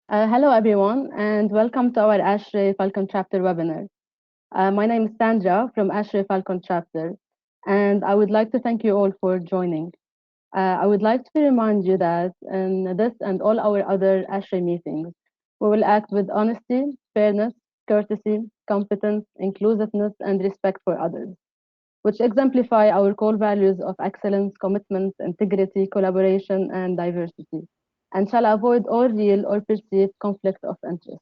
Hello, everyone, and welcome to our ASHRAE Falcon Chapter webinar. My name is Sandra from ASHRAE Falcon Chapter, and I would like to thank you all for joining. I would like to remind you that in this and all our other ASHRAE meetings, we will act with honesty, fairness, courtesy, competence, inclusiveness, and respect for others, which exemplify our core values of excellence, commitment, integrity, collaboration, and diversity, and shall avoid all real or perceived conflict of interest.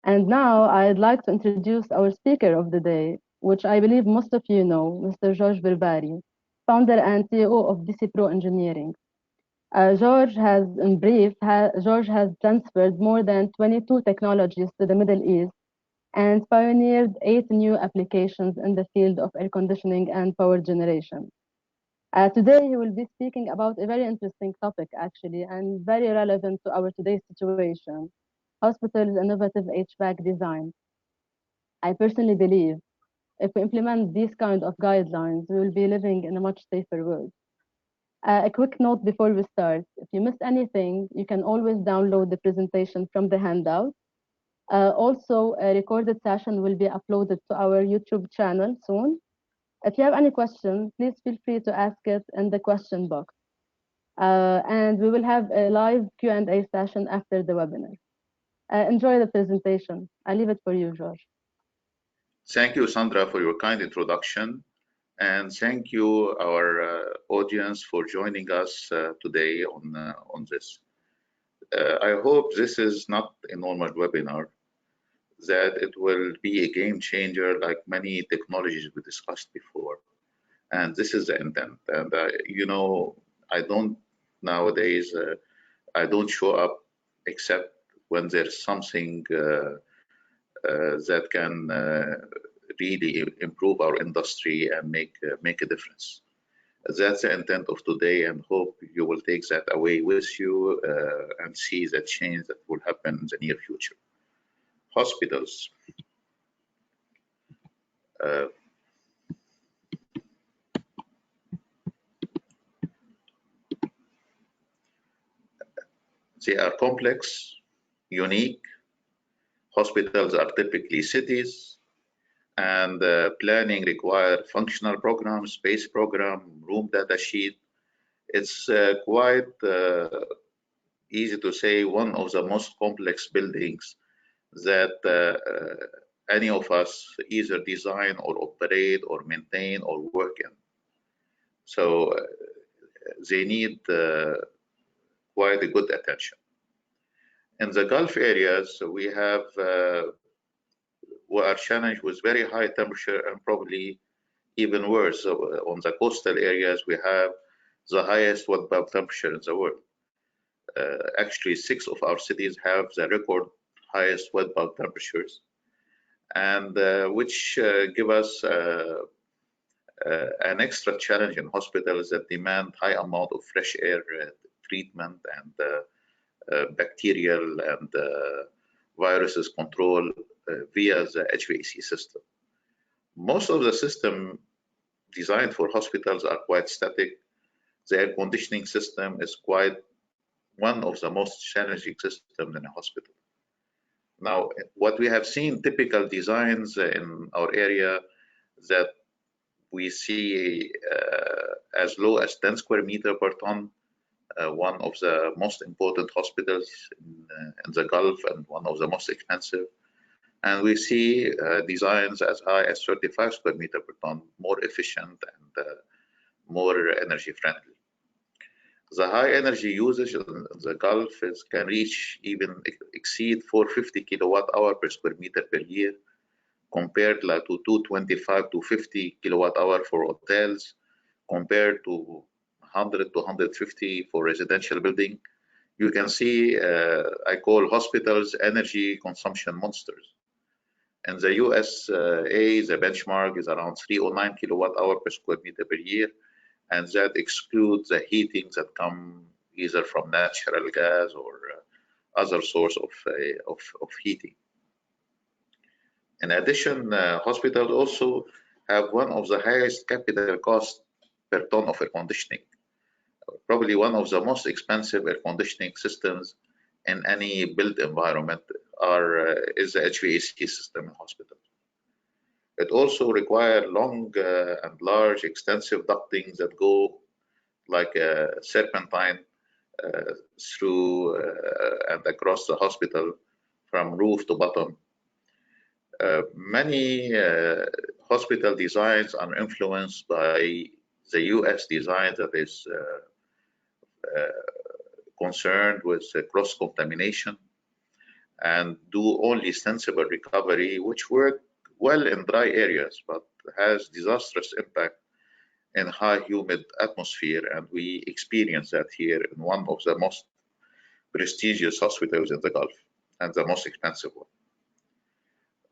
And now I'd like to introduce our speaker of the day, which I believe most of you know, Mr. George Berbari, founder and CEO of DC Pro Engineering. George has transferred more than 22 technologies to the Middle East and pioneered 8 new applications in the field of air conditioning and power generation. Today, he will be speaking about a very interesting topic, actually, and very relevant to our today's situation, hospitals' innovative HVAC design. I personally believe if we implement these kind of guidelines, we will be living in a much safer world. A quick note before we start. If you missed anything, you can always download the presentation from the handout. Also, a recorded session will be uploaded to our YouTube channel soon. If you have any questions, please feel free to ask it in the question box. And we will have a live Q&A session after the webinar. Enjoy the presentation. I leave it for you, George. Thank you, Sandra, for your kind introduction. And thank you, our audience, for joining us today on this. I hope this is not a normal webinar, that it will be a game changer like many technologies we discussed before. And this is the intent. And, I don't nowadays, I don't show up except when there's something that can really improve our industry and make a difference. That's the intent of today, and hope you will take that away with you and see the change that will happen in the near future. Hospitals. They are complex, unique. Hospitals are typically cities, and planning require functional program, space program, room data sheet. It's quite easy to say one of the most complex buildings that any of us either design or operate or maintain or work in. So they need quite a good attention. In the Gulf areas, we are challenged with very high temperature and probably even worse. So on the coastal areas, we have the highest wet bulb temperature in the world. Actually, 6 of our cities have the record highest wet bulb temperatures, and which give us an extra challenge in hospitals that demand high amount of fresh air treatment and bacterial and viruses control via the HVAC system. Most of the system designed for hospitals are quite static. The air conditioning system is quite one of the most challenging systems in a hospital. Now, what we have seen typical designs in our area that we see as low as 10 square meter per ton, one of the most important hospitals in the Gulf and one of the most expensive. And we see designs as high as 35 square meter per ton, more efficient and more energy friendly. The high energy usage in the Gulf can reach even exceed 450 kilowatt hour per square meter per year, compared to 225 to 50 kilowatt hour for hotels, compared to 100 to 150 for residential building. You can see I call hospitals energy consumption monsters. In the USA, the benchmark is around 309 kilowatt hour per square meter per year, and that excludes the heating that come either from natural gas or other source of heating. In addition, hospitals also have one of the highest capital cost per ton of air conditioning. Probably one of the most expensive air conditioning systems in any built environment is the HVAC system in hospitals. It also requires long and large extensive ductings that go like a serpentine through and across the hospital from roof to bottom. Many hospital designs are influenced by the US design that is concerned with cross-contamination and do only sensible recovery, which work well in dry areas, but has disastrous impact in high humid atmosphere. And we experience that here in one of the most prestigious hospitals in the Gulf and the most expensive one.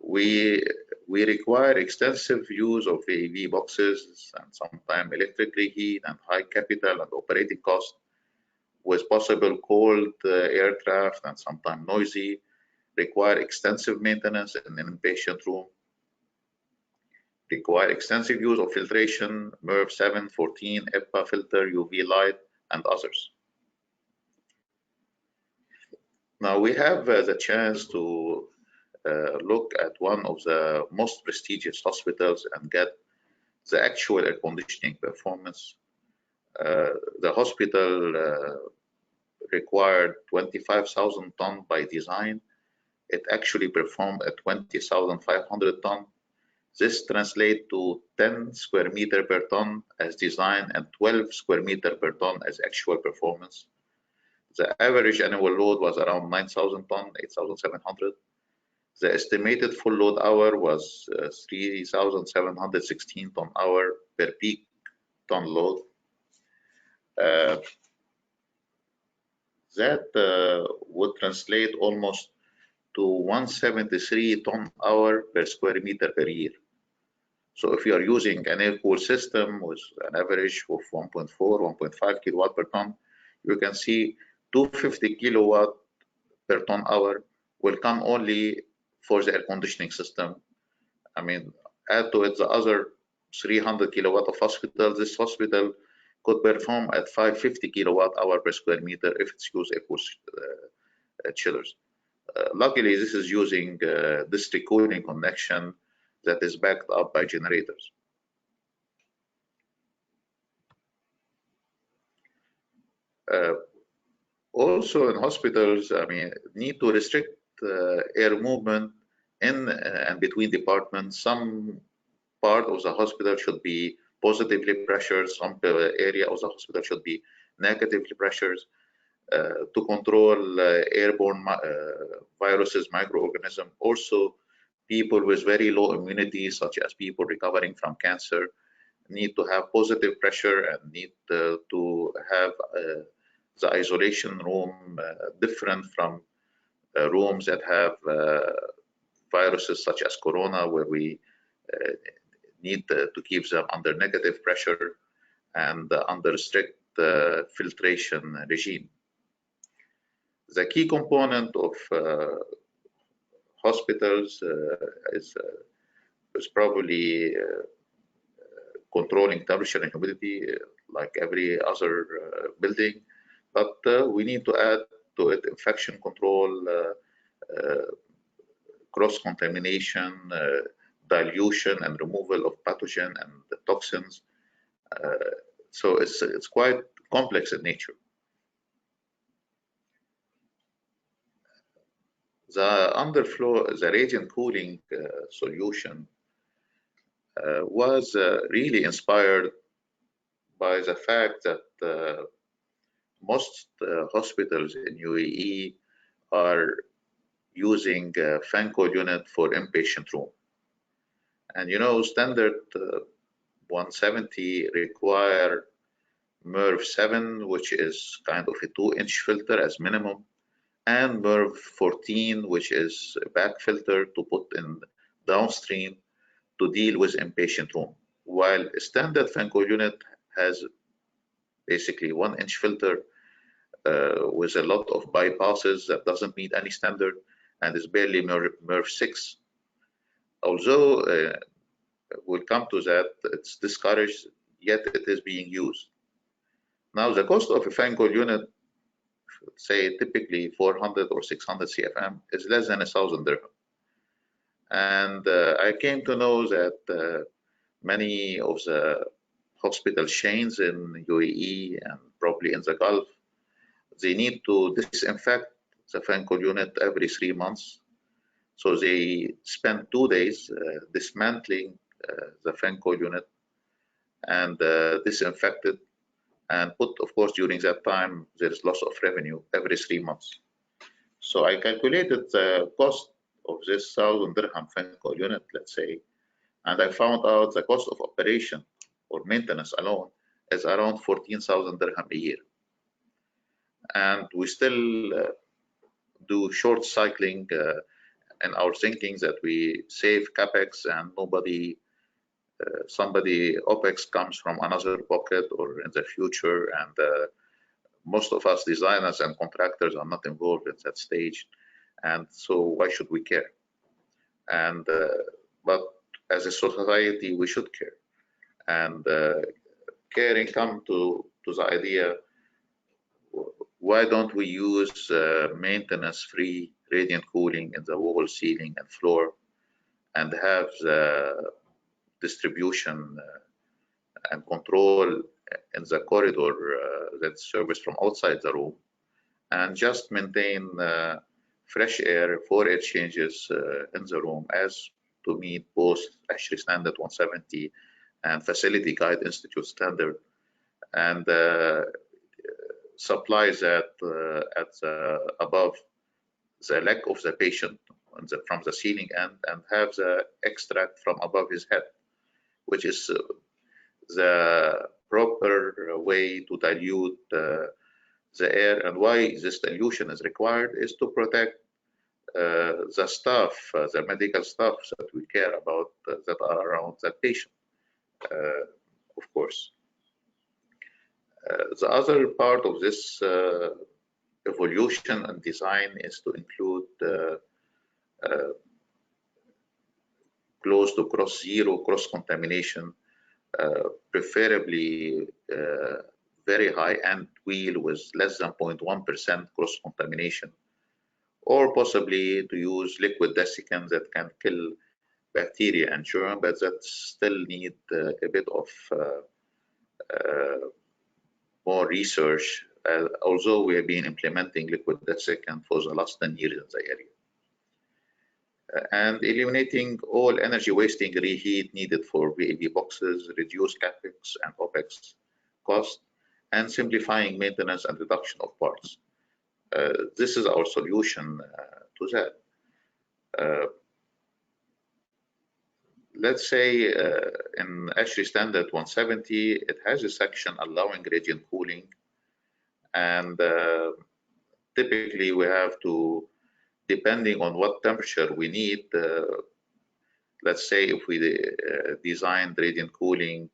We require extensive use of AV boxes and sometimes electric reheat and high capital and operating cost with possible cold aircraft and sometimes noisy, require extensive maintenance in an inpatient room, require extensive use of filtration, MERV 7, 14, HEPA filter, UV light, and others. Now we have the chance to look at one of the most prestigious hospitals and get the actual air conditioning performance. The hospital required 25,000 tons by design. It actually performed at 20,500 tons. This translates to 10 square meter per ton as design and 12 square meter per ton as actual performance. The average annual load was around 9,000 tons, 8,700. The estimated full load hour was 3,716 ton hour per peak ton load. That would translate almost to 173 ton hour per square meter per year. So if you are using an air-cooled system with an average of 1.4, 1.5 kilowatt per ton, you can see 250 kilowatt per ton hour will come only for the air conditioning system. I mean, add to it the other 300 kilowatt of hospital. This hospital could perform at 550 kilowatt hour per square meter if it's used air-cooled chillers. Luckily, this is using district cooling connection that is backed up by generators. Also in hospitals, I mean, need to restrict air movement in and between departments. Some part of the hospital should be positively pressured, some area of the hospital should be negatively pressured to control airborne viruses, microorganisms. Also, people with very low immunity, such as people recovering from cancer, need to have positive pressure and need to have the isolation room different from rooms that have viruses such as corona, where we need to keep them under negative pressure and under strict filtration regime. The key component of hospitals is probably controlling temperature and humidity like every other building, but we need to add to it infection control, cross-contamination, dilution and removal of pathogen and the toxins. So it's quite complex in nature. The underflow, the radiant cooling solution was really inspired by the fact that most hospitals in UAE are using fan coil unit for inpatient room. And you know, standard 170 require MERV 7, which is kind of a 2-inch filter as minimum, and MERV 14, which is a back filter to put in downstream to deal with inpatient room. While a standard fan coil unit has basically 1-inch filter with a lot of bypasses that doesn't meet any standard and is barely MERV 6. Although we'll come to that, it's discouraged, yet it is being used. Now the cost of a fan coil unit say typically 400 or 600 CFM is less than 1,000 dirham. And I came to know that many of the hospital chains in UAE and probably in the Gulf, they need to disinfect the fan coil unit every 3 months. So they spend 2 days dismantling the fan coil unit and disinfect it and put, of course, during that time, there is loss of revenue every 3 months. So I calculated the cost of this 1,000 dirham fan coil unit, let's say, and I found out the cost of operation or maintenance alone is around 14,000 dirham a year. And we still do short cycling in our thinking that we save capex and somebody OPEX comes from another pocket or in the future, and most of us designers and contractors are not involved at that stage, and so why should we care? And but as a society, we should care, and caring come to the idea: why don't we use maintenance-free radiant cooling in the wall, ceiling, and floor, and have the distribution and control in the corridor that's serviced from outside the room, and just maintain fresh air, 4 air changes in the room as to meet both ASHRAE standard 170 and Facility Guide Institute standard, and supply that above the leg of the patient from the ceiling end, and have the extract from above his head, which is the proper way to dilute the air. And why this dilution is required is to protect the staff, the medical staff that we care about that are around that patient, of course. The other part of this evolution and design is to include close to zero cross contamination, preferably very high end wheel with less than 0.1% cross contamination, or possibly to use liquid desiccant that can kill bacteria and germ, but that still need a bit of more research, although we have been implementing liquid desiccant for the last 10 years in the area. And eliminating all energy wasting reheat needed for VAV boxes, reduce capex and OPEX cost, and simplifying maintenance and reduction of parts. This is our solution to that. Let's say in ASHRAE standard 170, it has a section allowing radiant cooling, and typically we have to, depending on what temperature we need, let's say if we designed radiant cooling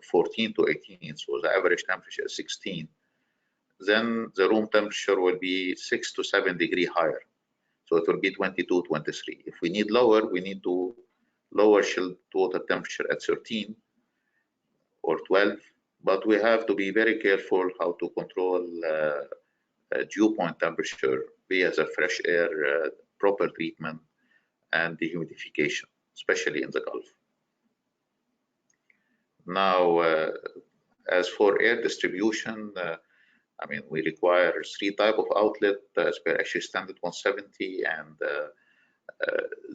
14 to 18, so the average temperature is 16, then the room temperature will be 6 to 7 degrees higher. So it will be 22, 23. If we need lower, we need to lower chilled water temperature at 13 or 12, but we have to be very careful how to control dew point temperature via the fresh air proper treatment and dehumidification, especially in the Gulf. Now, as for air distribution, I mean, we require 3 types of outlet as per ASHRAE standard 170, and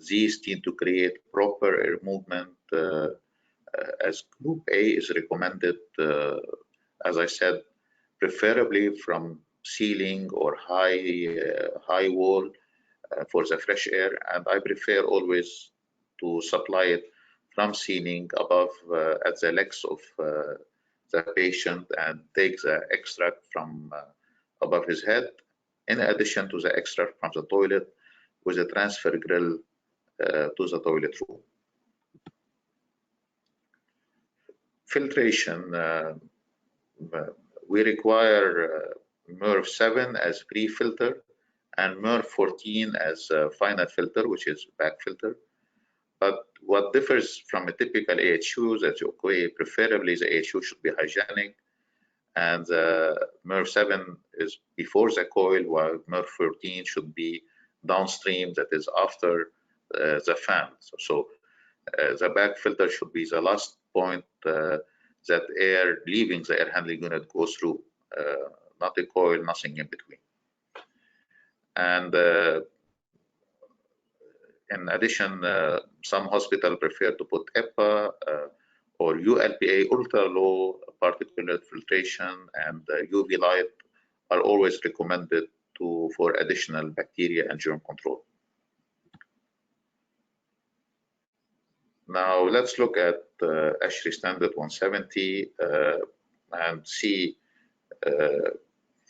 these tend to create proper air movement as group A is recommended, as I said, preferably from ceiling or high wall for the fresh air, and I prefer always to supply it from ceiling above at the legs of the patient, and take the extract from above his head, in addition to the extract from the toilet with a transfer grill to the toilet room. Filtration, we require MERV 7 as pre-filter and MERV 14 as final filter, which is back filter. But what differs from a typical AHU is that, okay, preferably the AHU should be hygienic, and MERV 7 is before the coil, while MERV 14 should be downstream, that is after the fan. So the back filter should be the last point that air leaving the air handling unit goes through, not a coil, nothing in between. And in addition, some hospitals prefer to put EPA or ULPA, ultra low particulate filtration, and UV light are always recommended for additional bacteria and germ control. Now let's look at ASHRAE standard 170 and see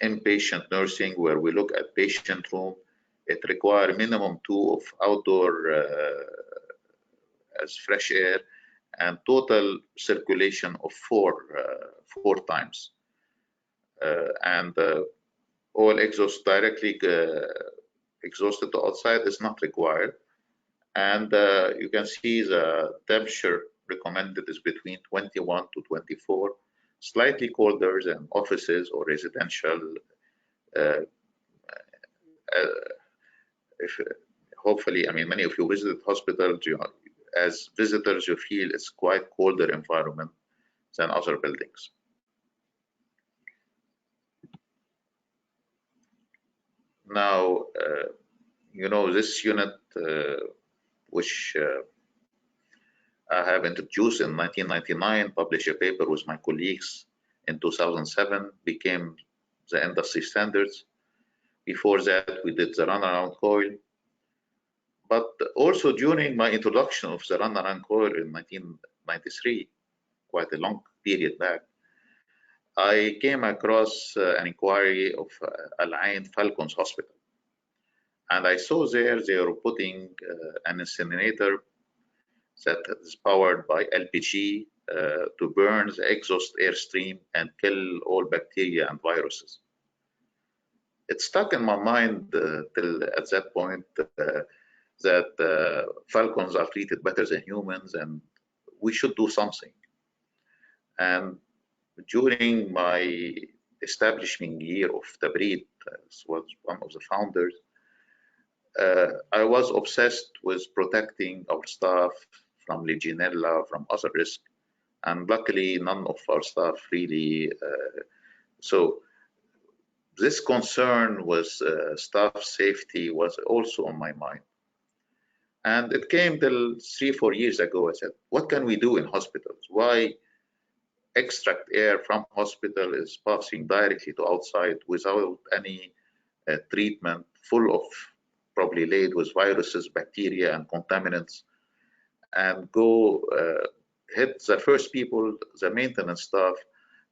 inpatient nursing, where we look at patient room. It requires minimum 2 of outdoor as fresh air and total circulation of 4 times. And all exhaust directly exhausted to outside is not required. And you can see the temperature recommended is between 21 to 24, slightly colder than offices or residential. Hopefully, I mean, many of you visited hospitals. As visitors, you feel it's quite colder environment than other buildings. Now, this unit, which I have introduced in 1999, published a paper with my colleagues in 2007, became the industry standards. Before that, we did the runaround coil. But also during my introduction of the runaround coil in 1993, quite a long period back, I came across an inquiry of Al Ain Falcons Hospital. And I saw there they were putting an incinerator that is powered by LPG to burn the exhaust airstream and kill all bacteria and viruses. It stuck in my mind till at that point that falcons are treated better than humans and we should do something. And during my establishment year of Tabrid, was one of the founders, I was obsessed with protecting our staff from Legionella, from other risks, and luckily none of our staff really. So this concern with staff safety was also on my mind. And it came till 3-4 years ago. I said, what can we do in hospitals? Why extract air from hospital is passing directly to outside without any treatment, full of probably laid with viruses, bacteria, and contaminants, and go hit the first people, the maintenance staff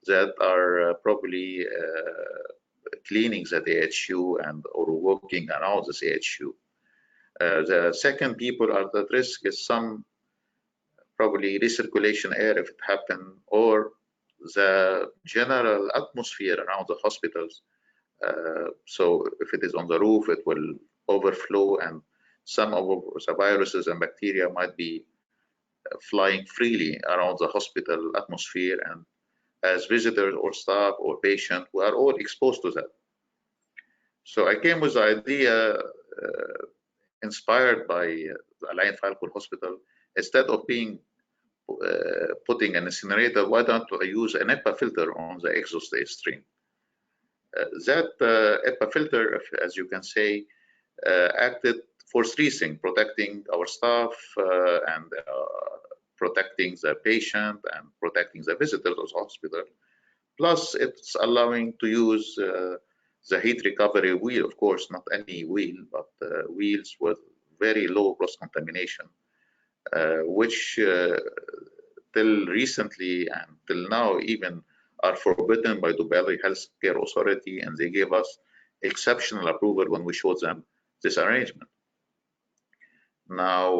that are probably cleaning the AHU and or walking around this AHU. The second people are at risk is some probably recirculation air if it happened, or the general atmosphere around the hospitals. So if it is on the roof, it will overflow, and some of the viruses and bacteria might be flying freely around the hospital atmosphere, and as visitors or staff or patient, we are all exposed to that. So I came with the idea, inspired by the Al Ain Falcon Hospital, instead of putting an incinerator, why don't I use an EPA filter on the exhaust stream? That EPA filter, as you can say, acted for 3 things: protecting our staff and protecting the patient and protecting the visitors of the hospital. Plus, it's allowing to use the heat recovery wheel, of course, not any wheel, but wheels with very low cross contamination, which till recently and till now even are forbidden by Dubai Healthcare Authority, and they gave us exceptional approval when we showed them this arrangement. Now,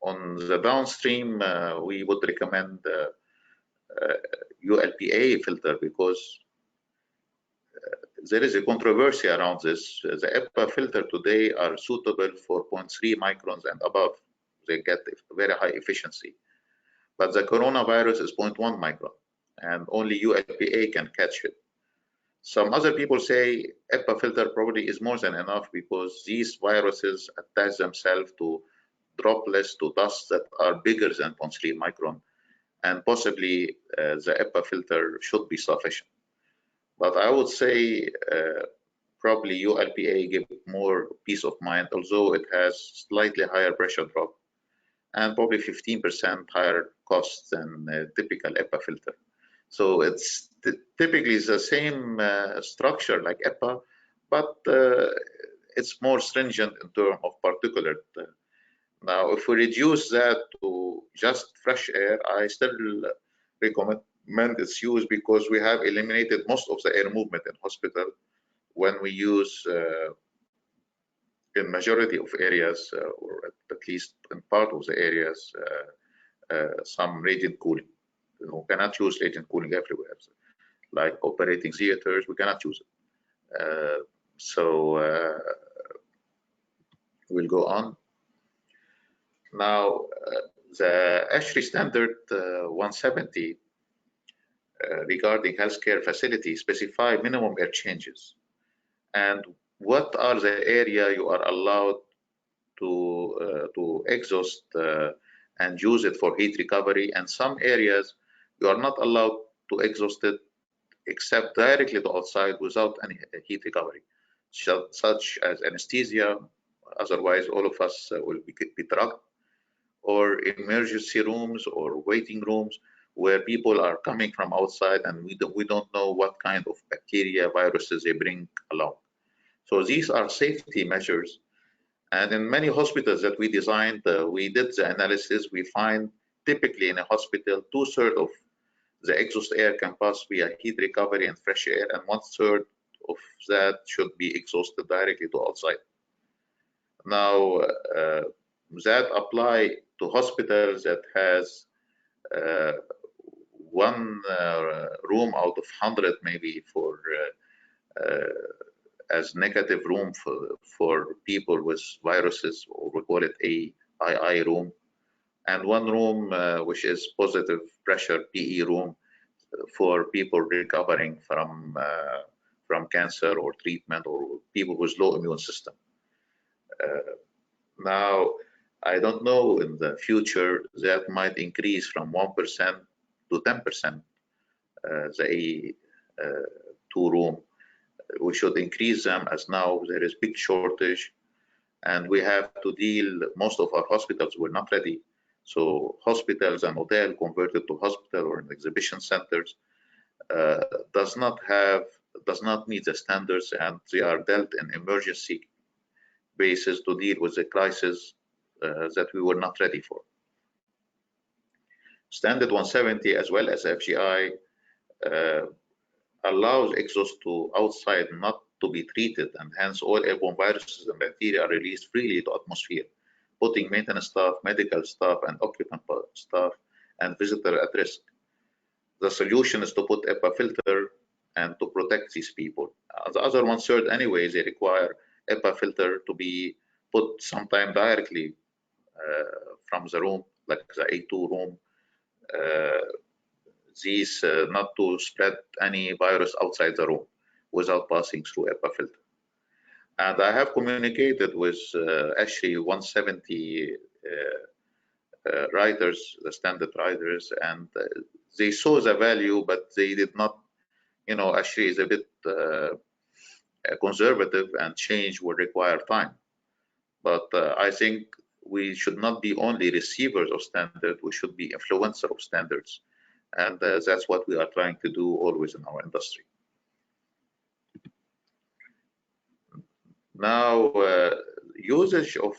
on the downstream, we would recommend ULPA filter because there is a controversy around this. The EPA filter today are suitable for 0.3 microns and above. They get very high efficiency. But the coronavirus is 0.1 micron. and only ULPA can catch it. Some other people say HEPA filter probably is more than enough because these viruses attach themselves to droplets, to dust that are bigger than 0.3 micron, and possibly the HEPA filter should be sufficient. But I would say probably ULPA give more peace of mind, although it has slightly higher pressure drop and probably 15% higher cost than a typical HEPA filter. So it's typically the same structure like HEPA, but it's more stringent in terms of particulate. Now, if we reduce that to just fresh air, I still recommend its use because we have eliminated most of the air movement in hospital when we use in majority of areas, or at least in part of the areas, some radiant cooling. We cannot use radiant cooling everywhere. Like operating theaters, we cannot use it. We'll go on. Now, the ASHRAE standard 170 regarding healthcare facilities specify minimum air changes and what are the area you are allowed to exhaust and use it for heat recovery, and some areas you are not allowed to exhaust it except directly to outside without any heat recovery, such as anesthesia. Otherwise, all of us will be drugged, or emergency rooms or waiting rooms where people are coming from outside and we don't know what kind of bacteria, viruses they bring along. So these are safety measures. And in many hospitals that we designed, we did the analysis, we find typically in a hospital, 2/3 of the exhaust air can pass via heat recovery and fresh air, and 1/3 of that should be exhausted directly to outside. Now, that apply to hospitals that has one room out of 100 maybe for as negative room for people with viruses, or we call it AII room, and one room which is positive pressure PE room for people recovering from cancer or treatment, or people with low immune system. Now, I don't know in the future that might increase from 1% to 10%, the A2 room. We should increase them as now there is big shortage and we have to deal, most of our hospitals were not ready. So hospitals and hotel converted to hospital or in exhibition centers does not meet the standards, and they are dealt in emergency basis to deal with the crisis that we were not ready for. Standard 170 as well as FGI allows exhaust to outside not to be treated, and hence all airborne viruses and bacteria are released freely to atmosphere, putting maintenance staff, medical staff, and occupant staff and visitor at risk. The solution is to put HEPA filter and to protect these people. The other 1/3 anyway, they require HEPA filter to be put sometime directly from the room, like the A2 room, these not to spread any virus outside the room without passing through HEPA filter. And I have communicated with ASHRAE 170 writers, the standard writers, and they saw the value, but they did not, ASHRAE is a bit conservative and change will require time. But I think we should not be only receivers of standard, we should be influencer of standards. And that's what we are trying to do always in our industry. Now, usage of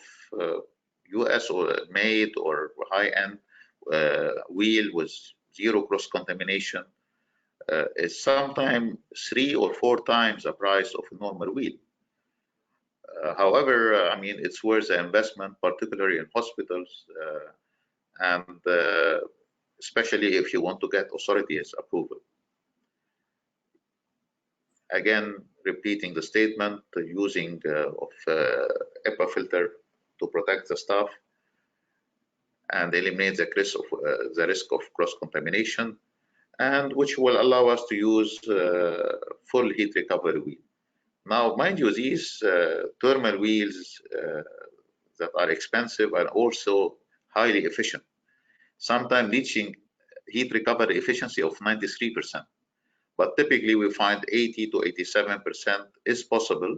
US or made or high-end wheel with zero cross-contamination is sometimes 3 or 4 times the price of a normal wheel. However, I mean, it's worth the investment, particularly in hospitals, and especially if you want to get authorities approval. Again, repeating the statement, using of HEPA filter to protect the staff and eliminate the risk of cross-contamination, and which will allow us to use full heat recovery wheel. Now, mind you, these thermal wheels that are expensive are also highly efficient, sometimes reaching heat recovery efficiency of 93%. But typically we find 80 to 87% is possible.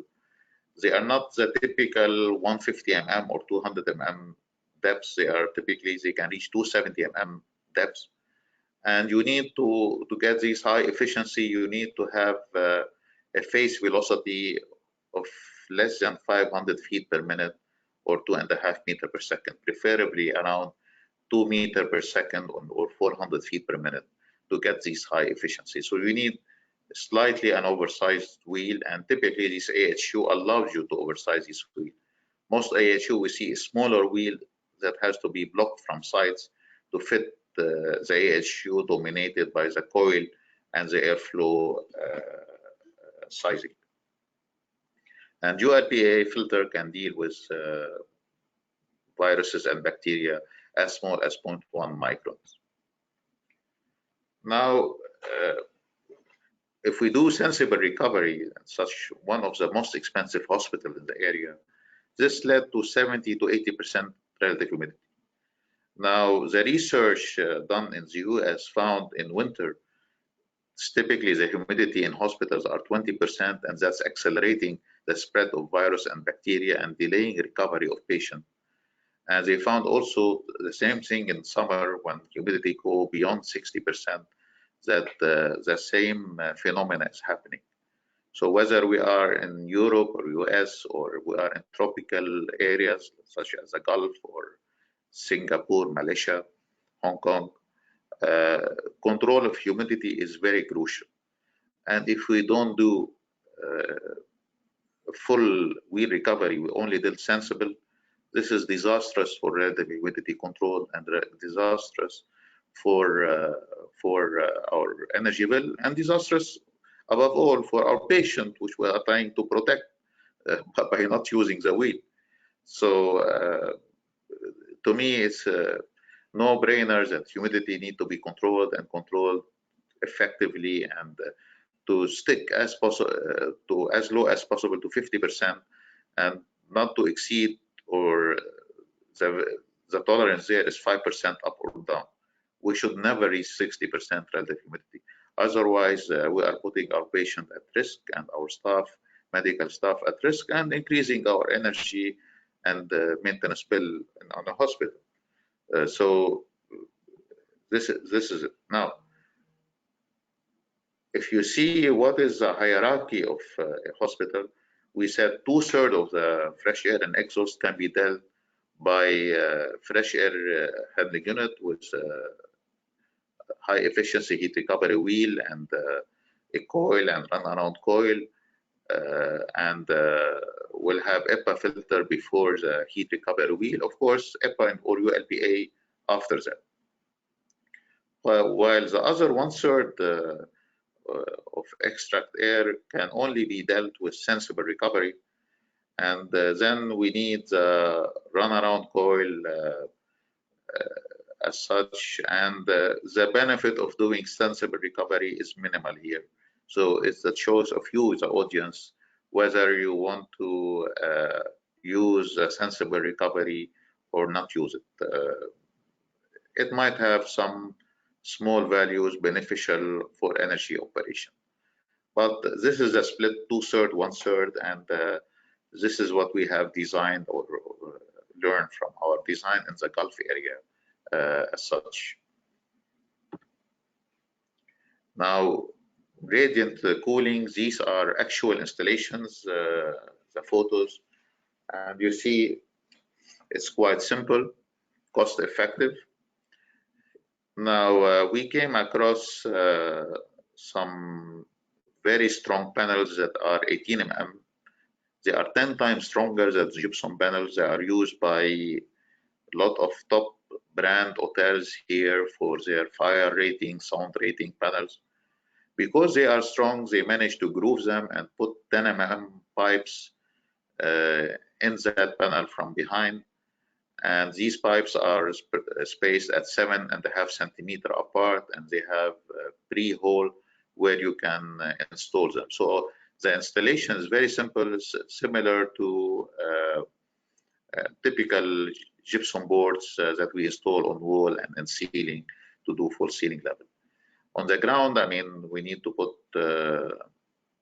They are not the typical 150 mm or 200 mm depths. They can reach 270 mm depths. And you need to get these high efficiency, you need to have a phase velocity of less than 500 feet per minute or 2.5 meters per second, preferably around 2 meters per second or 400 feet per minute to get these high efficiency. So you need slightly an oversized wheel, and typically this AHU allows you to oversize this wheel. Most AHU we see a smaller wheel that has to be blocked from sides to fit the AHU dominated by the coil and the airflow sizing. And ULPA filter can deal with viruses and bacteria as small as 0.1 microns. Now, if we do sensible recovery, such one of the most expensive hospitals in the area, this led to 70 to 80% relative humidity. Now, the research done in the US found in winter, typically the humidity in hospitals are 20%, and that's accelerating the spread of virus and bacteria and delaying recovery of patients. And they found also the same thing in summer when humidity go beyond 60%, that the same phenomena is happening. So whether we are in Europe or US or we are in tropical areas such as the Gulf or Singapore, Malaysia, Hong Kong, control of humidity is very crucial. And if we don't do full wheel recovery, we only did sensible, this is disastrous for relative humidity control and disastrous for our energy bill, and disastrous above all for our patient, which we are trying to protect by not using the wheel. So to me, it's no-brainer that humidity need to be controlled and controlled effectively, and to stick as possible to as low as possible to 50%, and not to exceed, or the tolerance there is 5% up or down. We should never reach 60% relative humidity. Otherwise, we are putting our patient at risk and our staff, medical staff, at risk, and increasing our energy and maintenance bill on the hospital. So this is it. Now, if you see what is the hierarchy of a hospital, we said 2/3 of the fresh air and exhaust can be dealt by fresh air handling unit with high efficiency heat recovery wheel and a coil and runaround coil, and we'll have EPA filter before the heat recovery wheel. Of course, EPA or ULPA after that. While the other 1/3 of extract air can only be dealt with sensible recovery, and then we need the runaround coil as such, and the benefit of doing sensible recovery is minimal here. So it's the choice of you, the audience, whether you want to use a sensible recovery or not use it. It might have some small values beneficial for energy operation, but this is a split 2/3, 1/3, and this is what we have designed or learned from our design in the Gulf area as such. Now, radiant cooling, these are actual installations, the photos, and you see it's quite simple, cost effective. Now, we came across some very strong panels that are 18 mm. They are 10 times stronger than gypsum panels. They are used by a lot of top brand hotels here for their fire rating, sound rating panels. Because they are strong, they manage to groove them and put 10 mm pipes in that panel from behind. And these pipes are spaced at 7.5 centimeters apart, and they have a pre-hole where you can install them. So the installation is very simple, similar to typical gypsum boards that we install on wall and ceiling to do full ceiling level. On the ground, I mean, we need to put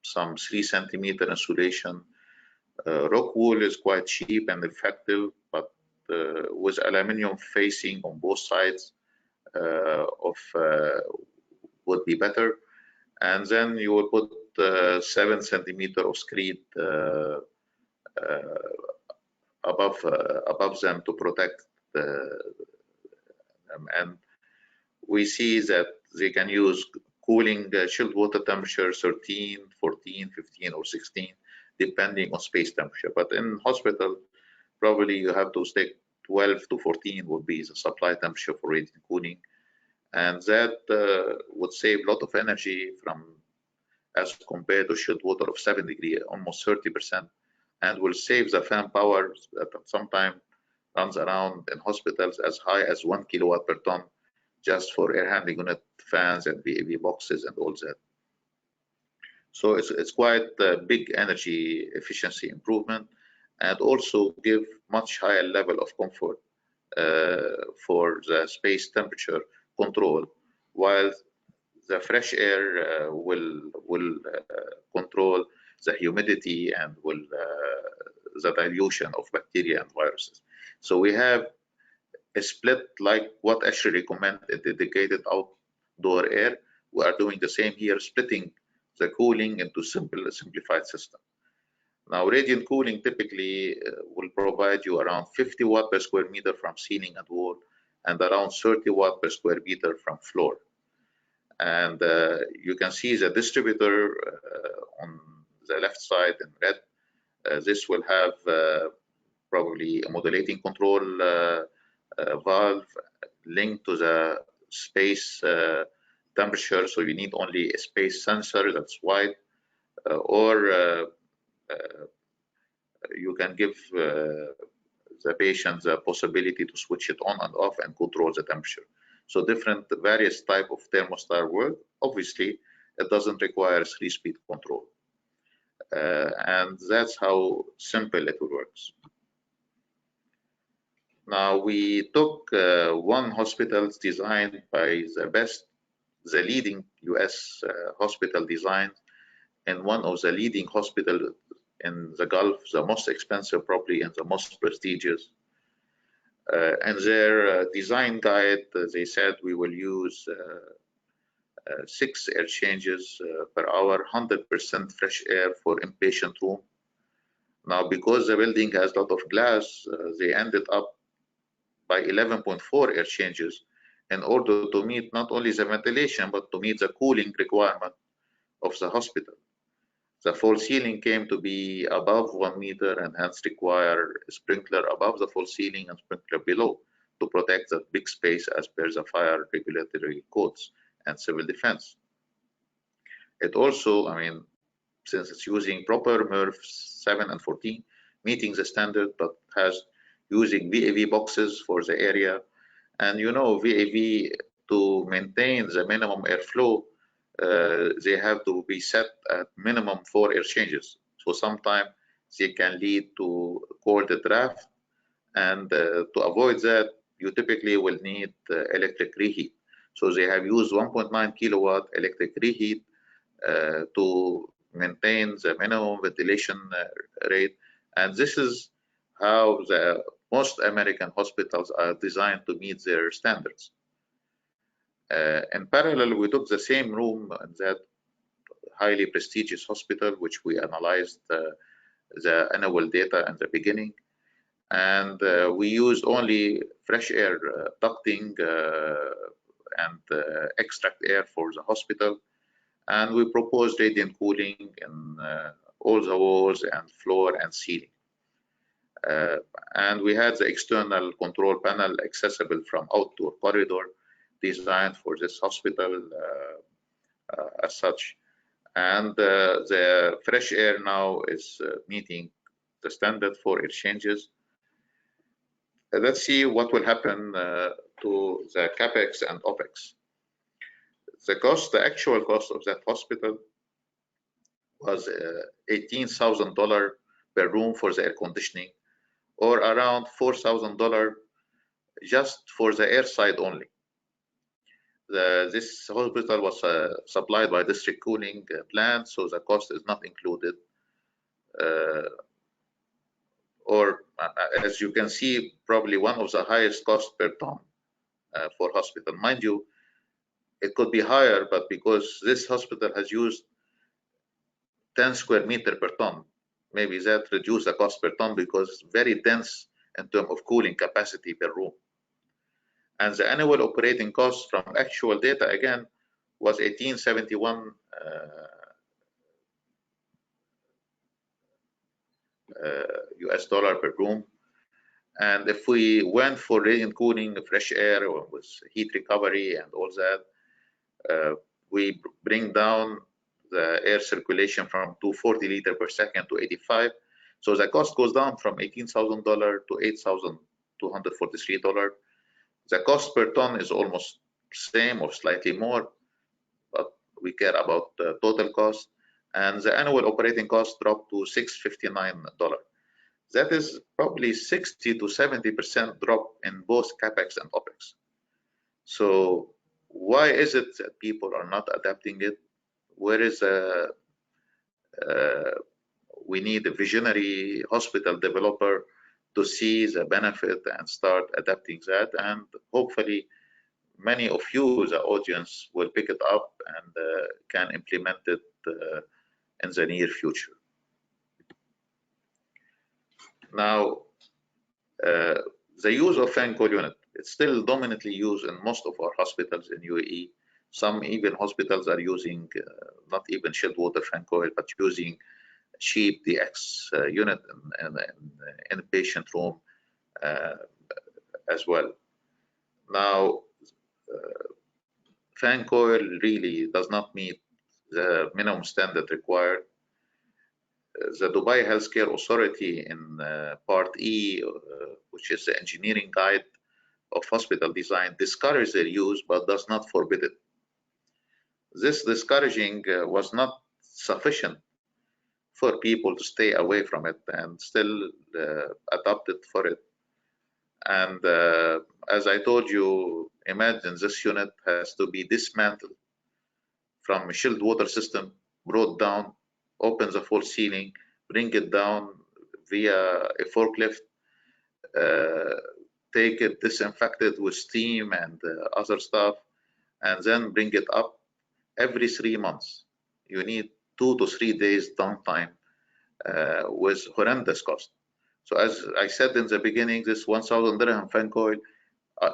some 3 centimeter insulation. Rock wool is quite cheap and effective, but with aluminum facing on both sides would be better. And then you will put 7 centimeter of screed above them to protect them. And we see that they can use cooling chilled water temperature 13, 14, 15, or 16, depending on space temperature. But in hospital, probably you have to stick 12 to 14 would be the supply temperature for radiant cooling. And that would save a lot of energy from as compared to chilled water of 7 degrees, almost 30%, and will save the fan power that sometimes runs around in hospitals as high as 1 kilowatt per ton just for air handling unit fans and VAV boxes and all that. So it's quite a big energy efficiency improvement, and also give much higher level of comfort for the space temperature control, while the fresh air will control the humidity and will the dilution of bacteria and viruses. So we have a split like what ASHRAE recommended, dedicated outdoor air. We are doing the same here, splitting the cooling into simplified system. Now, radiant cooling typically will provide you around 50 watt per square meter from ceiling and wall, and around 30 watt per square meter from floor. And you can see the distributor on the left side in red. This will have probably a modulating control valve linked to the space temperature. So you need only a space sensor that's white, or you can give the patient the possibility to switch it on and off and control the temperature. So different various type of thermostat work. Obviously, it doesn't require 3-speed control. And that's how simple it works. Now we took one hospital designed by the leading US hospital design, and one of the leading hospitals in the Gulf, the most expensive probably and the most prestigious. And their design guide, they said we will use 6 air changes per hour, 100% fresh air for inpatient room. Now, because the building has a lot of glass, they ended up by 11.4 air changes in order to meet not only the ventilation, but to meet the cooling requirement of the hospital. The fall ceiling came to be above 1 meter and hence require a sprinkler above the fall ceiling and sprinkler below to protect that big space as per the fire regulatory codes and civil defense. It also, I mean, since it's using proper MERV 7 and 14, meeting the standard, but has using VAV boxes for the area. And you know, VAV, to maintain the minimum airflow, they have to be set at minimum 4 air changes. So sometimes they can lead to cold draft, and to avoid that, you typically will need electric reheat. So they have used 1.9 kilowatt electric reheat to maintain the minimum ventilation rate. And this is how the most American hospitals are designed to meet their standards. In parallel, we took the same room in that highly prestigious hospital, which we analyzed the annual data in the beginning. And we used only fresh air ducting and extract air for the hospital. And we proposed radiant cooling in all the walls and floor and ceiling. And we had the external control panel accessible from outdoor corridor, designed for this hospital as such. And the fresh air now is meeting the standard for exchanges. Let's see what will happen to the capex and opex. The actual cost of that hospital was $18,000 per room for the air conditioning, or around $4,000 just for the air side only. This hospital was supplied by district cooling plant, so the cost is not included. Or as you can see, probably one of the highest cost per ton for hospital. Mind you, it could be higher, but because this hospital has used 10 square meter per ton, maybe that reduced the cost per ton because it's very dense in terms of cooling capacity per room. And the annual operating cost from actual data again was 1871 US dollar per room. And if we went for radiant cooling, fresh air with heat recovery and all that, we bring down the air circulation from 240 liters per second to 85. So the cost goes down from $18,000 to $8,243. The cost per ton is almost same or slightly more, but we care about the total cost. And the annual operating cost dropped to $659. That is probably 60 to 70% drop in both capex and opex. So why is it that people are not adapting it? Where is we need a visionary hospital developer to see the benefit and start adapting that, and hopefully many of you, the audience, will pick it up and can implement it in the near future. Now, the use of fan coil unit, it's still dominantly used in most of our hospitals in UAE. Some even hospitals are using not even chilled water fan coil, but using cheap DX unit in the patient room as well. Now, fan coil really does not meet the minimum standard required. The Dubai Healthcare Authority in Part E, which is the engineering guide of hospital design, discourages their use but does not forbid it. This discouraging was not sufficient for people to stay away from it and still adopted for it. And as I told you, imagine this unit has to be dismantled from a chilled water system, brought down, open the full ceiling, bring it down via a forklift, take it disinfected with steam and other stuff, and then bring it up every 3 months. You need 2 to 3 days downtime with horrendous cost. So as I said in the beginning, this 1,000 dirham fan coil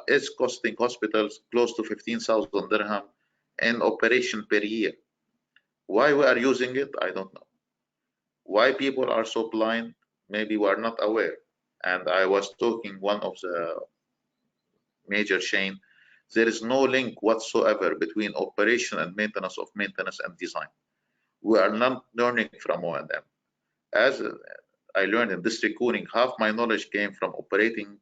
is costing hospitals close to 15,000 dirham in operation per year. Why we are using it, I don't know. Why people are so blind, maybe we are not aware. And I was talking one of the major chain, there is no link whatsoever between operation and maintenance and design. We are not learning from O&M. As I learned in district cooling, half my knowledge came from operating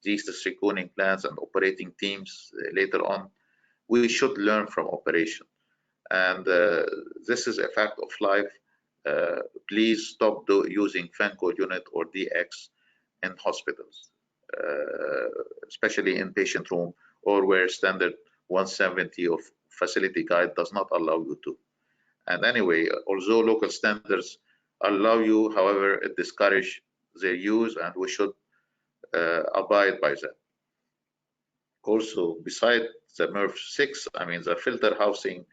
these district cooling plants and operating teams later on. We should learn from operation. And this is a fact of life. Please stop using fan coil unit or DX in hospitals, especially in patient room or where standard 170 of facility guide does not allow you to. And anyway, although local standards allow you, however, it discourages their use, and we should abide by that. Also, besides the MERV 6, I mean, the filter housing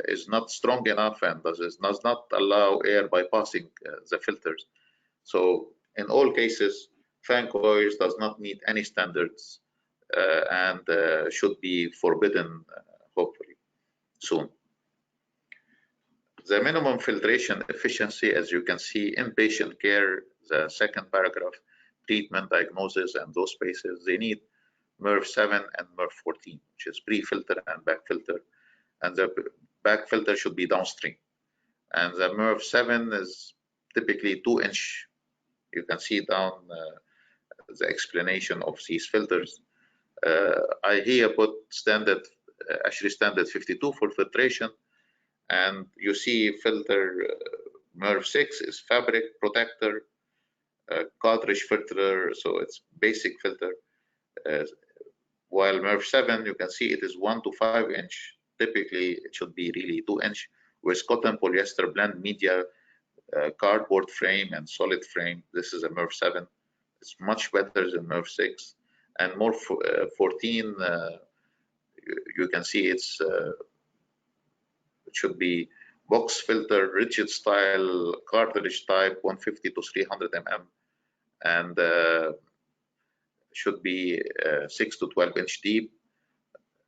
is not strong enough and does not allow air bypassing the filters. So in all cases, fan coils does not meet any standards and should be forbidden, hopefully, soon. The minimum filtration efficiency, as you can see, in patient care, the second paragraph, treatment, diagnosis, and those spaces, they need MERV 7 and MERV 14, which is pre-filter and back filter. And the back filter should be downstream. And the MERV 7 is typically 2-inch. You can see down the explanation of these filters. I here put standard, ASHRAE standard 52 for filtration, and you see filter MERV 6 is fabric protector, cartridge filter, so it's basic filter. While MERV 7, you can see it is 1 to 5 inch. Typically, it should be really 2 inch with cotton polyester blend media, cardboard frame and solid frame. This is a MERV 7. It's much better than MERV 6. And more 14, you can see it should be box filter, rigid style, cartridge type, 150 to 300 mm, and should be 6 to 12 inch deep,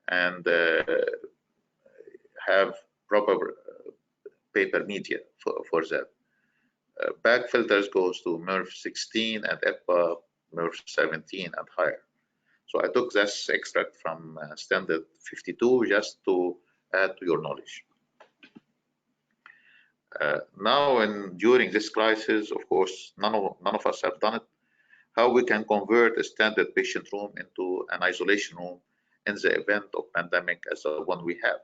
and have proper paper media for that. Bag filters goes to MERV 16 and EPA MERV 17 and higher. So I took this extract from standard 52 just to add to your knowledge. Now, and during this crisis, of course, none of us have done it. How we can convert a standard patient room into an isolation room in the event of pandemic as the one we have.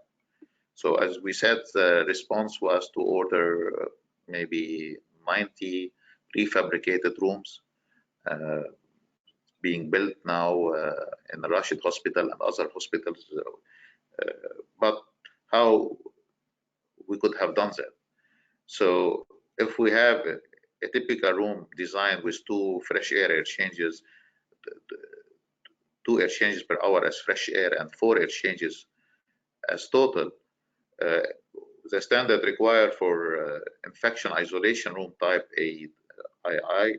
So as we said, the response was to order maybe 90 prefabricated rooms being built now in the Rashid Hospital and other hospitals. But how we could have done that? So if we have a typical room designed with 2 fresh air exchanges, 2 exchanges per hour as fresh air and 4 exchanges as total, the standard required for infection isolation room type AII,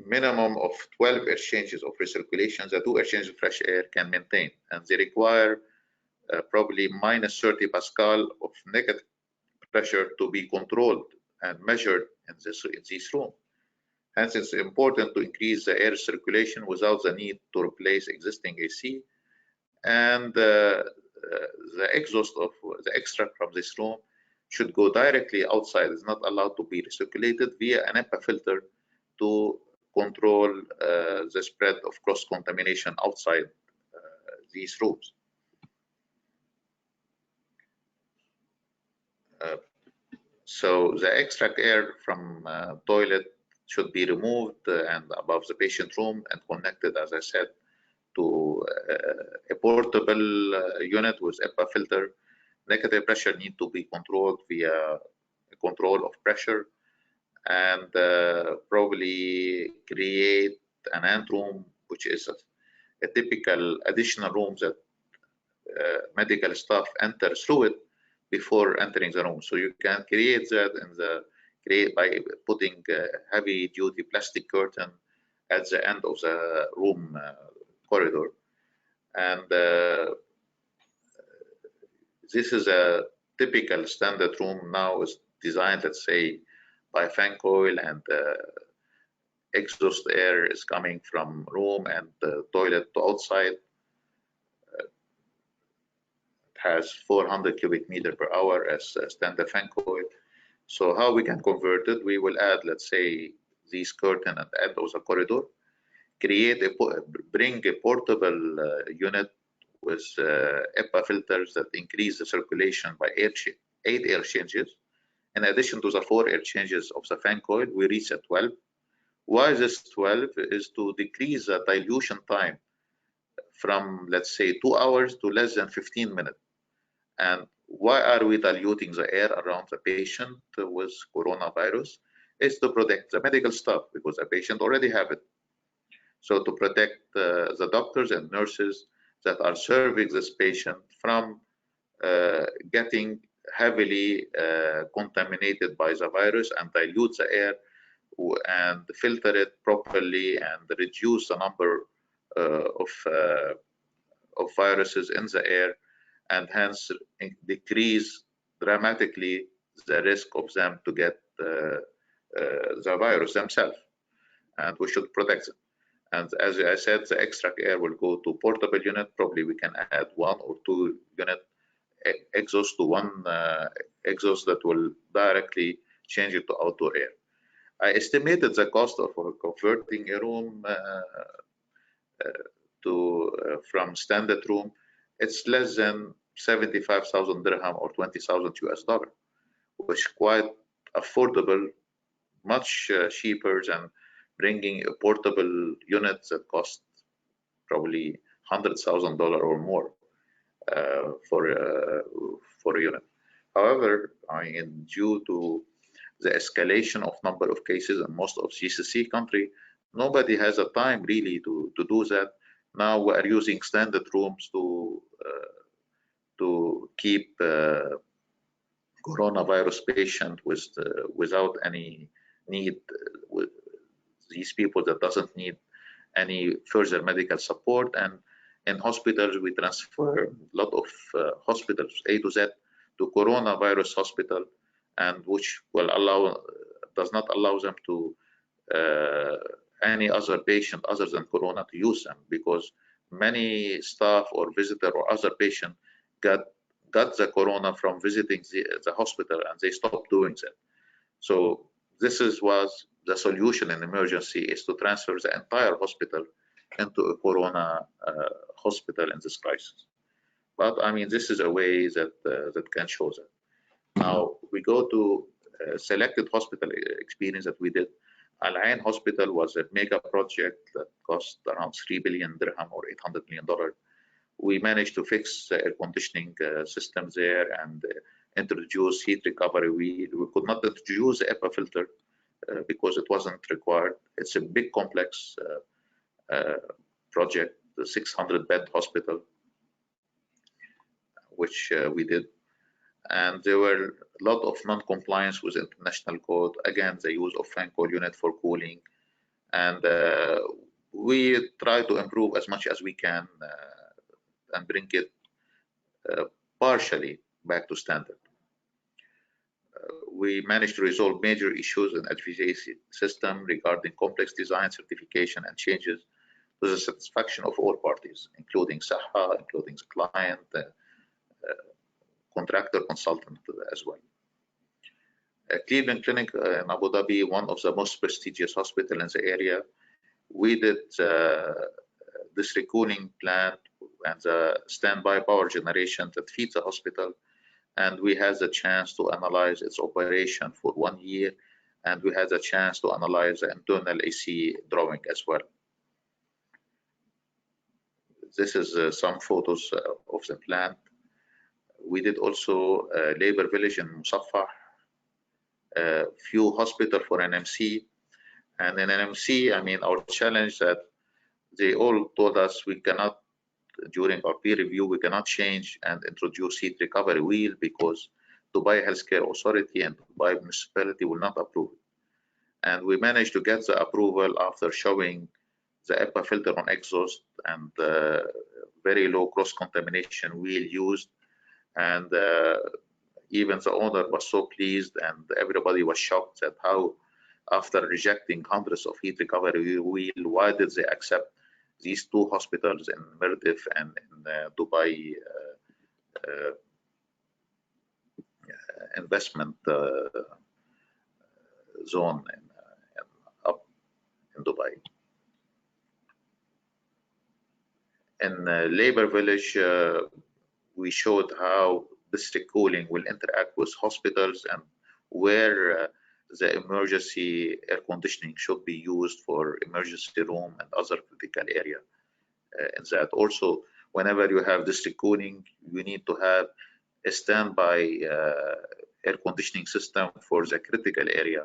minimum of 12 exchanges of recirculation, the 2 exchanges of fresh air can maintain, and they require probably minus 30 Pascal of negative pressure to be controlled and measured in this room. Hence, it's important to increase the air circulation without the need to replace existing AC, and the exhaust of the extract from this room should go directly outside. It's not allowed to be recirculated via an EPA filter to control the spread of cross-contamination outside these rooms. So the extract air from toilet should be removed and above the patient room and connected, as I said, to a portable unit with EPA filter. Negative pressure need to be controlled via control of pressure, and probably create an ant room, which is a typical additional room that medical staff enter through it before entering the room. So you can create that by putting a heavy duty plastic curtain at the end of the room corridor. And this is a typical standard room now is designed, let's say, by fan coil, and exhaust air is coming from room and the toilet to outside. Has 400 cubic meter per hour as a standard fan coil. So how we can convert it? We will add, let's say, these curtain at the end of the corridor, bring a portable unit with EPA filters that increase the circulation by 8 air changes. In addition to the 4 air changes of the fan coil, we reach at 12. Why this 12 is to decrease the dilution time from, let's say, 2 hours to less than 15 minutes. And why are we diluting the air around the patient with coronavirus? It's to protect the medical staff, because the patient already have it. So to protect the doctors and nurses that are serving this patient from getting heavily contaminated by the virus, and dilute the air and filter it properly and reduce the number of viruses in the air, and hence decrease dramatically the risk of them to get the virus themselves, and we should protect them. And as I said, the extract air will go to portable unit. Probably we can add 1 or 2 unit exhaust to one exhaust that will directly change it to outdoor air. I estimated the cost of converting a room from standard room. It's less than 75,000 dirham or 20,000 US dollar, which quite affordable, much cheaper than bringing a portable unit that cost probably $100,000 or more for a unit. However, due to the escalation of number of cases in most of GCC country, nobody has a time really to do that. Now we are using standard rooms to keep coronavirus patient without any need, with these people that doesn't need any further medical support. And in hospitals, we transfer a lot of hospitals A to Z to coronavirus hospital, and which will does not allow them to any other patient other than corona to use them, because many staff or visitor or other patient got the corona from visiting the hospital, and they stopped doing that. So this was the solution in emergency, is to transfer the entire hospital into a corona hospital in this crisis. But I mean, this is a way that that can show that. Now we go to selected hospital experience that we did. Al Ain Hospital was a mega project that cost around 3 billion dirham or $800 million. We managed to fix the air conditioning system there and introduce heat recovery. We could not introduce the HEPA filter because it wasn't required. It's a big complex project, the 600 bed hospital, which we did. And there were a lot of non-compliance with international code. Again, the use of fan coil unit for cooling. And we try to improve as much as we can and bring it partially back to standard. We managed to resolve major issues in HVAC system regarding complex design, certification, and changes to the satisfaction of all parties, including SAHA, including the client, contractor, consultant as well. Cleveland Clinic in Abu Dhabi, one of the most prestigious hospitals in the area, we did this recooling plant and the standby power generation that feeds the hospital, and we had the chance to analyze its operation for 1 year, and we had the chance to analyze the internal AC drawing as well. This is some photos of the plant. We did also labor village in Musaffah, few hospital for NMC, and in NMC, I mean, our challenge that they all told us we cannot, during our peer review, we cannot change and introduce heat recovery wheel because Dubai Healthcare Authority and Dubai Municipality will not approve it. And we managed to get the approval after showing the HEPA filter on exhaust and very low cross contamination wheel used. And even the owner was so pleased, and everybody was shocked at how, after rejecting hundreds of heat recovery wheel, why did they accept these two hospitals in Mirdif and in Dubai investment zone up in Dubai. In Labor Village, we showed how district cooling will interact with hospitals and where the emergency air conditioning should be used for emergency room and other critical area. In that also, whenever you have district cooling, you need to have a standby air conditioning system for the critical area,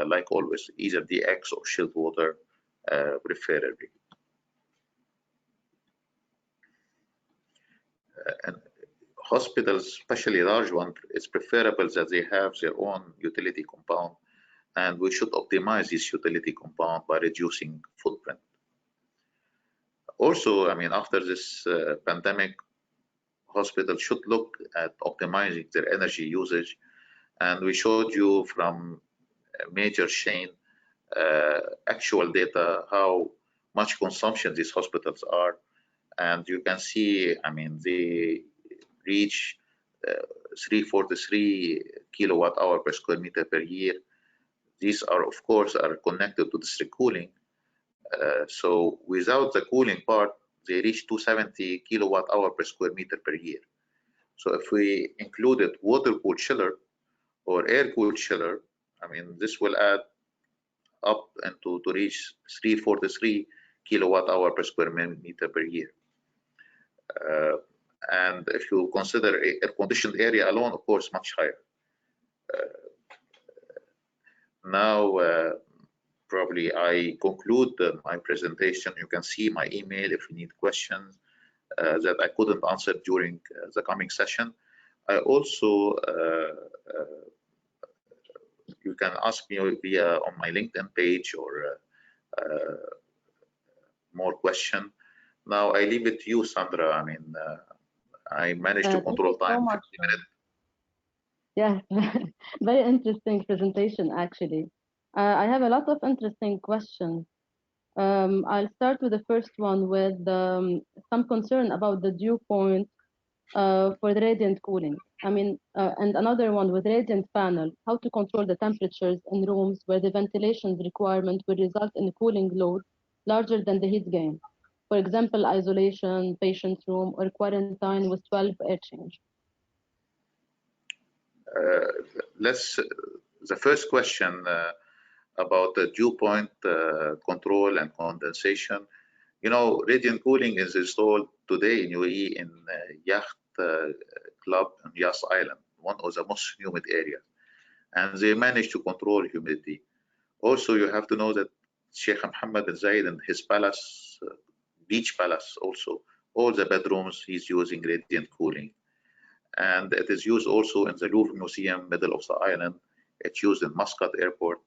like always, either DX or chilled water, preferably. And hospitals, especially large ones, it's preferable that they have their own utility compound, and we should optimize this utility compound by reducing footprint. Also, I mean, after this pandemic, hospitals should look at optimizing their energy usage, and we showed you from a major chain actual data how much consumption these hospitals are, and you can see, I mean, they reach 343 kilowatt hour per square meter per year. These are, of course, are connected to district cooling. So without the cooling part, they reach 270 kilowatt hour per square meter per year. So if we included water cooled chiller or air cooled chiller, I mean, this will add up into to reach 343 kilowatt hour per square meter per year. And if you consider air conditioned area alone, of course, much higher. Now, probably I conclude my presentation. You can see my email if you need questions that I couldn't answer during the coming session. I also, you can ask me via on my LinkedIn page or more question. Now I leave it to you, Sandra. I mean, I managed to control time. So much. Yeah, very interesting presentation, actually. I have a lot of interesting questions. I'll start with the first one with some concern about the dew point for the radiant cooling. I mean, and another one with radiant panel, how to control the temperatures in rooms where the ventilation requirement will result in a cooling load larger than the heat gain. For example, isolation, patient room, or quarantine with 12 air change. The first question about the dew point control and condensation. You know, radiant cooling is installed today in UAE in Yacht Club on Yas Island, one of the most humid areas, and they manage to control humidity. Also, you have to know that Sheikh Mohammed bin Zayed and his palace, beach palace also, all the bedrooms he's using radiant cooling. And it is used also in the Louvre Museum, middle of the island. It's used in Muscat Airport.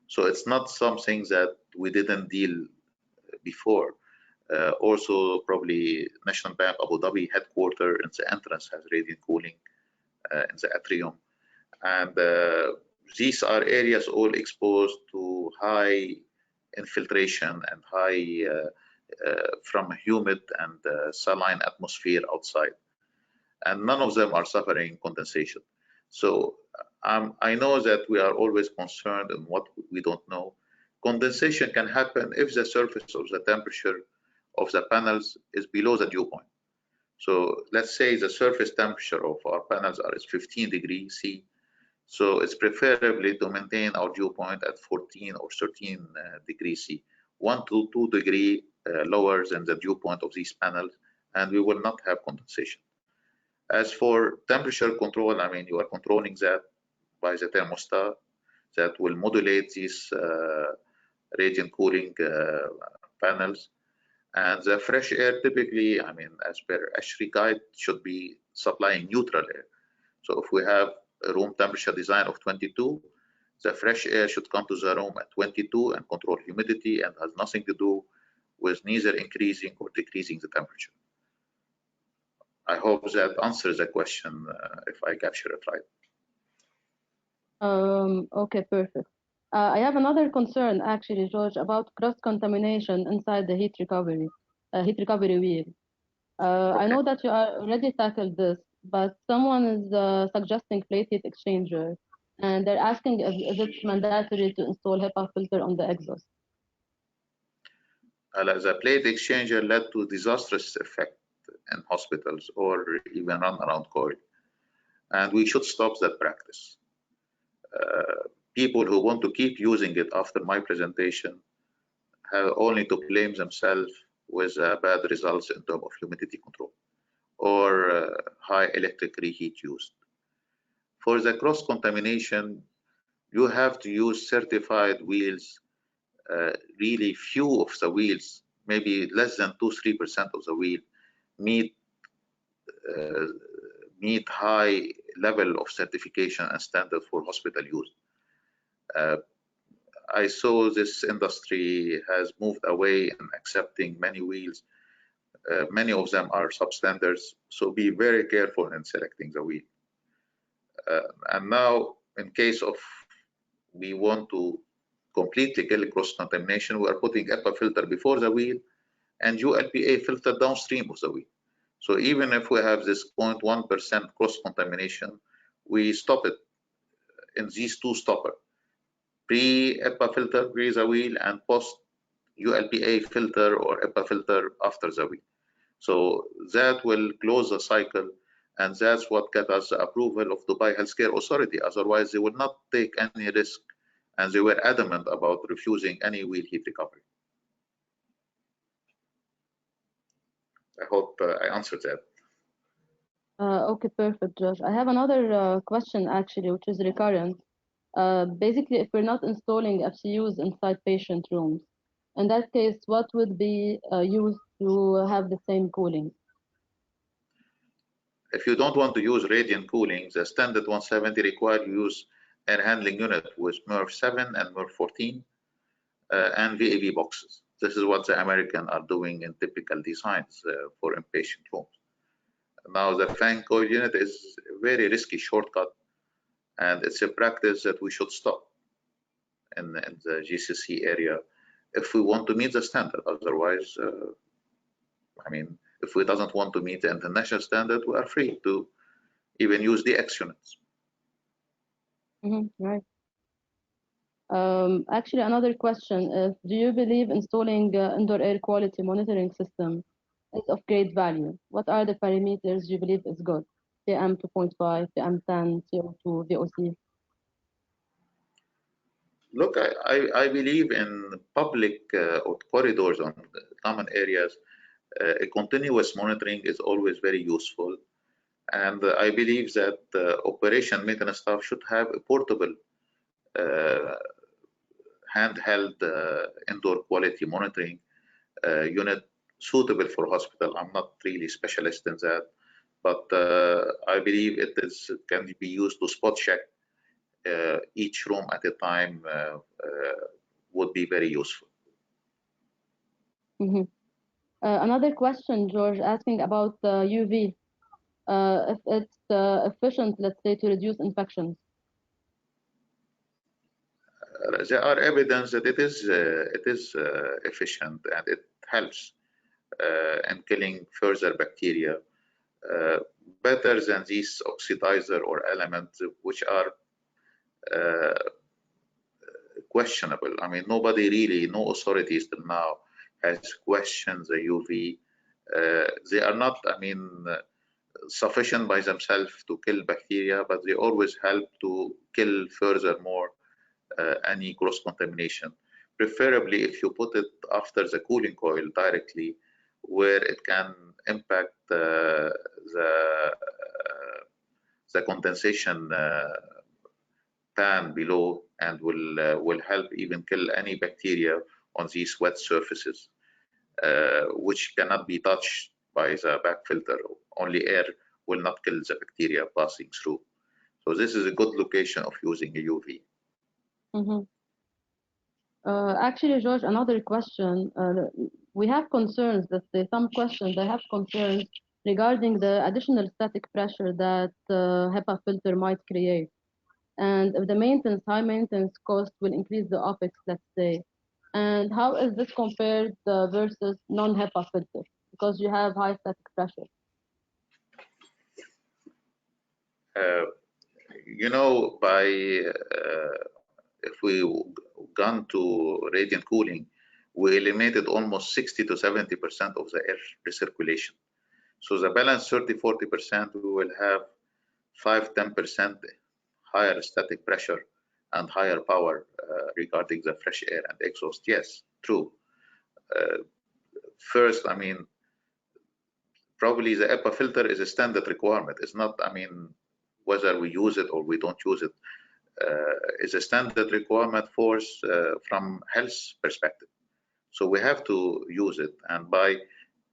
So it's not something that we didn't deal before. Also, probably National Bank Abu Dhabi headquarters in the entrance has radiant cooling in the atrium. And these are areas all exposed to high infiltration and high from humid and saline atmosphere outside. And none of them are suffering condensation. So I know that we are always concerned in what we don't know. Condensation can happen if the surface of the temperature of the panels is below the dew point. So let's say the surface temperature of our panels is 15 degrees C. So it's preferably to maintain our dew point at 14 or 13 degrees C, 1 to 2 degrees lower than the dew point of these panels, and we will not have condensation. As for temperature control, I mean, you are controlling that by the thermostat that will modulate these radiant cooling panels. And the fresh air typically, I mean, as per ASHRAE guide, should be supplying neutral air. So if we have a room temperature design of 22, the fresh air should come to the room at 22 and control humidity and has nothing to do with neither increasing or decreasing the temperature. I hope that answers the question if I capture it right. Okay, perfect. I have another concern, actually, George, about cross-contamination inside the heat recovery wheel. Okay. I know that you already tackled this, but someone is suggesting plate heat exchanger, and they're asking if it's mandatory to install HEPA filter on the exhaust. The plate exchanger led to disastrous effect in hospitals or even run around coil, and we should stop that practice. People who want to keep using it after my presentation have only to blame themselves with bad results in terms of humidity control or high electric reheat used. For the cross-contamination, you have to use certified wheels. Really few of the wheels, maybe less than 2-3% of the wheel, meet high level of certification and standard for hospital use. I saw this industry has moved away in accepting many wheels. Many of them are substandards, so be very careful in selecting the wheel. And now, in case of we want to completely kill cross-contamination, we are putting HEPA filter before the wheel and ULPA filter downstream of the wheel. So even if we have this 0.1% cross-contamination, we stop it in these two stoppers. pre-HEPA filter, pre the wheel, and post ULPA filter or HEPA filter after the wheel. So that will close the cycle, and that's what got us the approval of Dubai Healthcare Authority. Otherwise, they would not take any risk, and they were adamant about refusing any wheel heat recovery. I hope I answered that. Okay, perfect, Josh. I have another question actually, which is recurrent. Basically, if we're not installing FCUs inside patient rooms, in that case, what would be used to have the same cooling? If you don't want to use radiant cooling, the standard 170 require you use air handling unit with MERV 7 and MERV 14 and VAV boxes. This is what the Americans are doing in typical designs for inpatient rooms. Now, the fan coil unit is a very risky shortcut, and it's a practice that we should stop in the GCC area if we want to meet the standard. Otherwise, I mean, if we doesn't want to meet the international standard, we are free to even use the X units. Right. Actually, another question is, do you believe installing indoor air quality monitoring system is of great value? What are the parameters you believe is good? PM 2.5, PM 10, CO2, VOC? Look, I believe in public corridors on common areas. A continuous monitoring is always very useful. And I believe that operation maintenance staff should have a portable handheld indoor quality monitoring unit suitable for hospital. I'm not really specialist in that, but I believe it can be used to spot check each room at a time would be very useful. Another question, George, asking about UV. If it's efficient, let's say, to reduce infections. There are evidence that it is efficient, and it helps in killing further bacteria better than these oxidizer or elements which are questionable. I mean, nobody really, no authorities till now has questioned the UV. They are not, I mean, sufficient by themselves to kill bacteria, but they always help to kill furthermore any cross contamination. Preferably if you put it after the cooling coil directly, where it can impact the condensation pan below, and will help even kill any bacteria on these wet surfaces, which cannot be touched by the back filter. Only air will not kill the bacteria passing through. So this is a good location of using a UV. Actually, George, another question. We have concerns that some questions, they have concerns regarding the additional static pressure that HEPA filter might create. And if the high maintenance cost will increase the OpEx, let's say. And how is this compared versus non-HEPA filter? Because you have high static pressure. You know, if we gone to radiant cooling, we eliminated almost 60 to 70% of the air recirculation. So the balance 30-40%, we will have 5-10% higher static pressure and higher power regarding the fresh air and exhaust. Yes, true. First, I mean, probably the HEPA filter is a standard requirement. It's not, I mean, whether we use it or we don't use it. Is a standard requirement for us from health perspective. So we have to use it. And by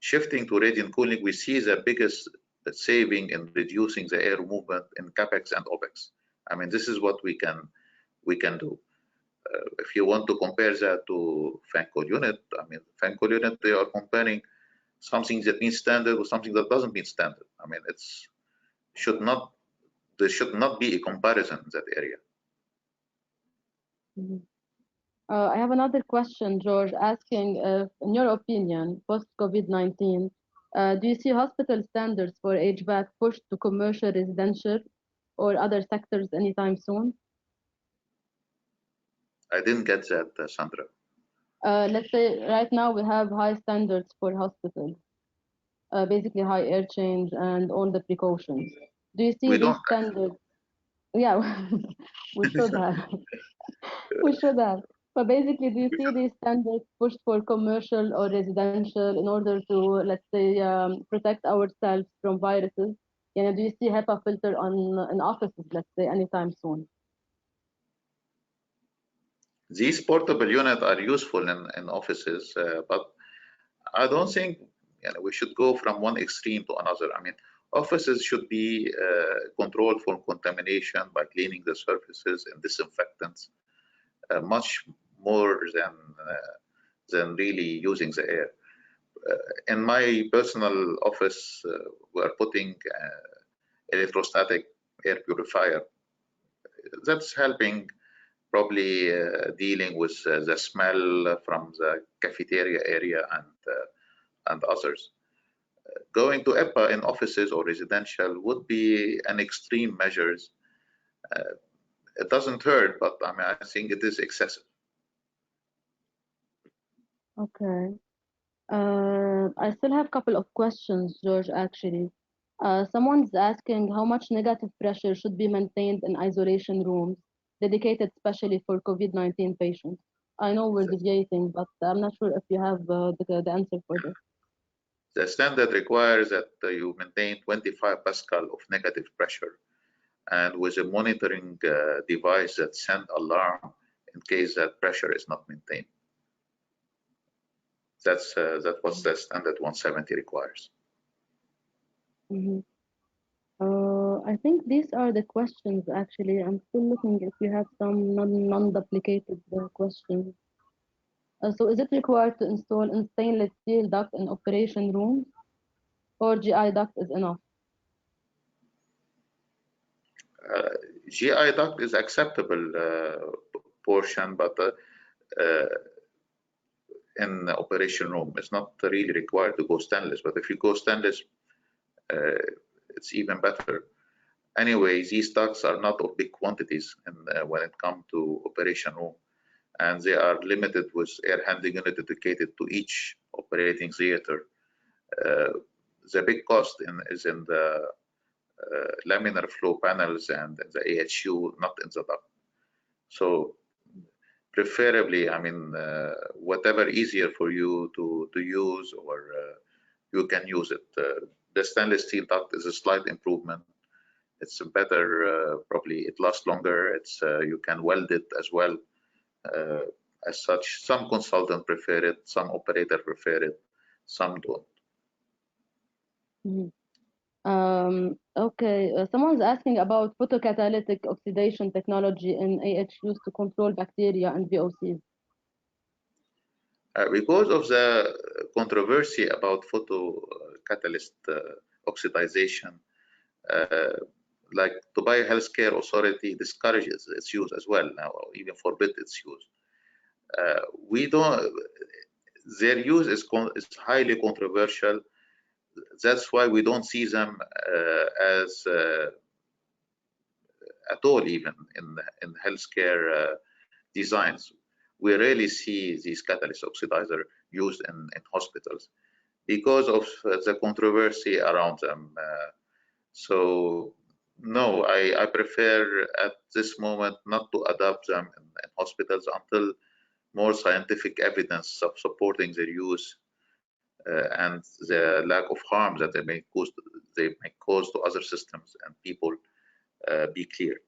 shifting to radiant cooling, we see the biggest saving in reducing the air movement in CapEx and OpEx. I mean, this is what we can do. If you want to compare that to fan coil unit, I mean, fan coil unit, they are comparing something that means standard with something that doesn't mean standard. I mean, there should not be a comparison in that area. I have another question, George, asking if, in your opinion, post-COVID-19, do you see hospital standards for HVAC pushed to commercial, residential, or other sectors anytime soon? I didn't get that, Sandra. Let's say right now we have high standards for hospitals, basically high air change and all the precautions. Do you see We these don't. standards? Yeah, we should have. We should have. But basically, do you see these standards pushed for commercial or residential in order to, let's say, protect ourselves from viruses? Do you see HEPA filter on in offices, let's say, anytime soon? These portable units are useful in offices, but I don't think we should go from one extreme to another. I mean, offices should be controlled for contamination by cleaning the surfaces and disinfectants, much more than really using the air. In my personal office, we are putting electrostatic air purifier. That's helping probably dealing with the smell from the cafeteria area and others. Going to EPA in offices or residential would be an extreme measures. It doesn't hurt, but I mean, I think it is excessive. Okay. I still have a couple of questions, George, actually. Someone's asking how much negative pressure should be maintained in isolation rooms dedicated specially for COVID-19 patients. I know we're deviating, but I'm not sure if you have the answer for this. The standard requires that you maintain 25 Pascal of negative pressure and with a monitoring device that send alarm in case that pressure is not maintained. That's what the standard 170 requires. Mm-hmm. I think these are the questions actually. I'm still looking if you have some non-duplicated questions. So is it required to install in stainless steel duct in operation rooms or GI duct is enough? GI duct is acceptable portion, but in the operation room, it's not really required to go stainless. But if you go stainless, it's even better. Anyway, these ducts are not of big quantities when it comes to operation room, and they are limited with air handling unit dedicated to each operating theater. The big cost is in the laminar flow panels and the AHU, not in the duct. So preferably, I mean, whatever easier for you to use, or you can use it. The stainless steel duct is a slight improvement. It's better, probably it lasts longer. It's you can weld it as well. As such, some consultant prefer it, some operator prefer it, some don't. Okay, someone's asking about photocatalytic oxidation technology in AHUs to control bacteria and VOCs. Because of the controversy about photocatalyst oxidization, like Dubai Healthcare Authority discourages its use as well now, or even forbid its use. We don't. Their use is highly controversial. That's why we don't see them as at all, even in healthcare designs. We rarely see these catalyst oxidizer used in hospitals because of the controversy around them. So no, I prefer at this moment not to adopt them in hospitals until more scientific evidence of supporting their use and the lack of harm that they may cause to other systems and people be cleared.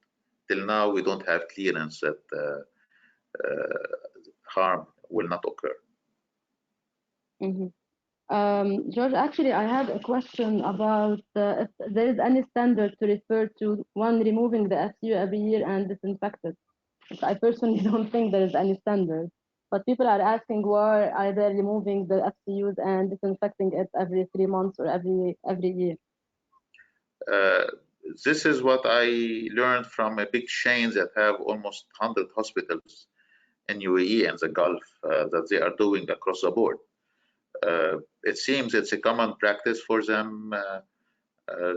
Till now, we don't have clearance that harm will not occur. George, actually, I have a question about if there is any standard to refer to one removing the FCU every year and disinfect it. I personally don't think there is any standard, but people are asking why are they removing the FCUs and disinfecting it every 3 months or every year. This is what I learned from a big chain that have almost 100 hospitals in UAE and the Gulf that they are doing across the board. It seems it's a common practice for them.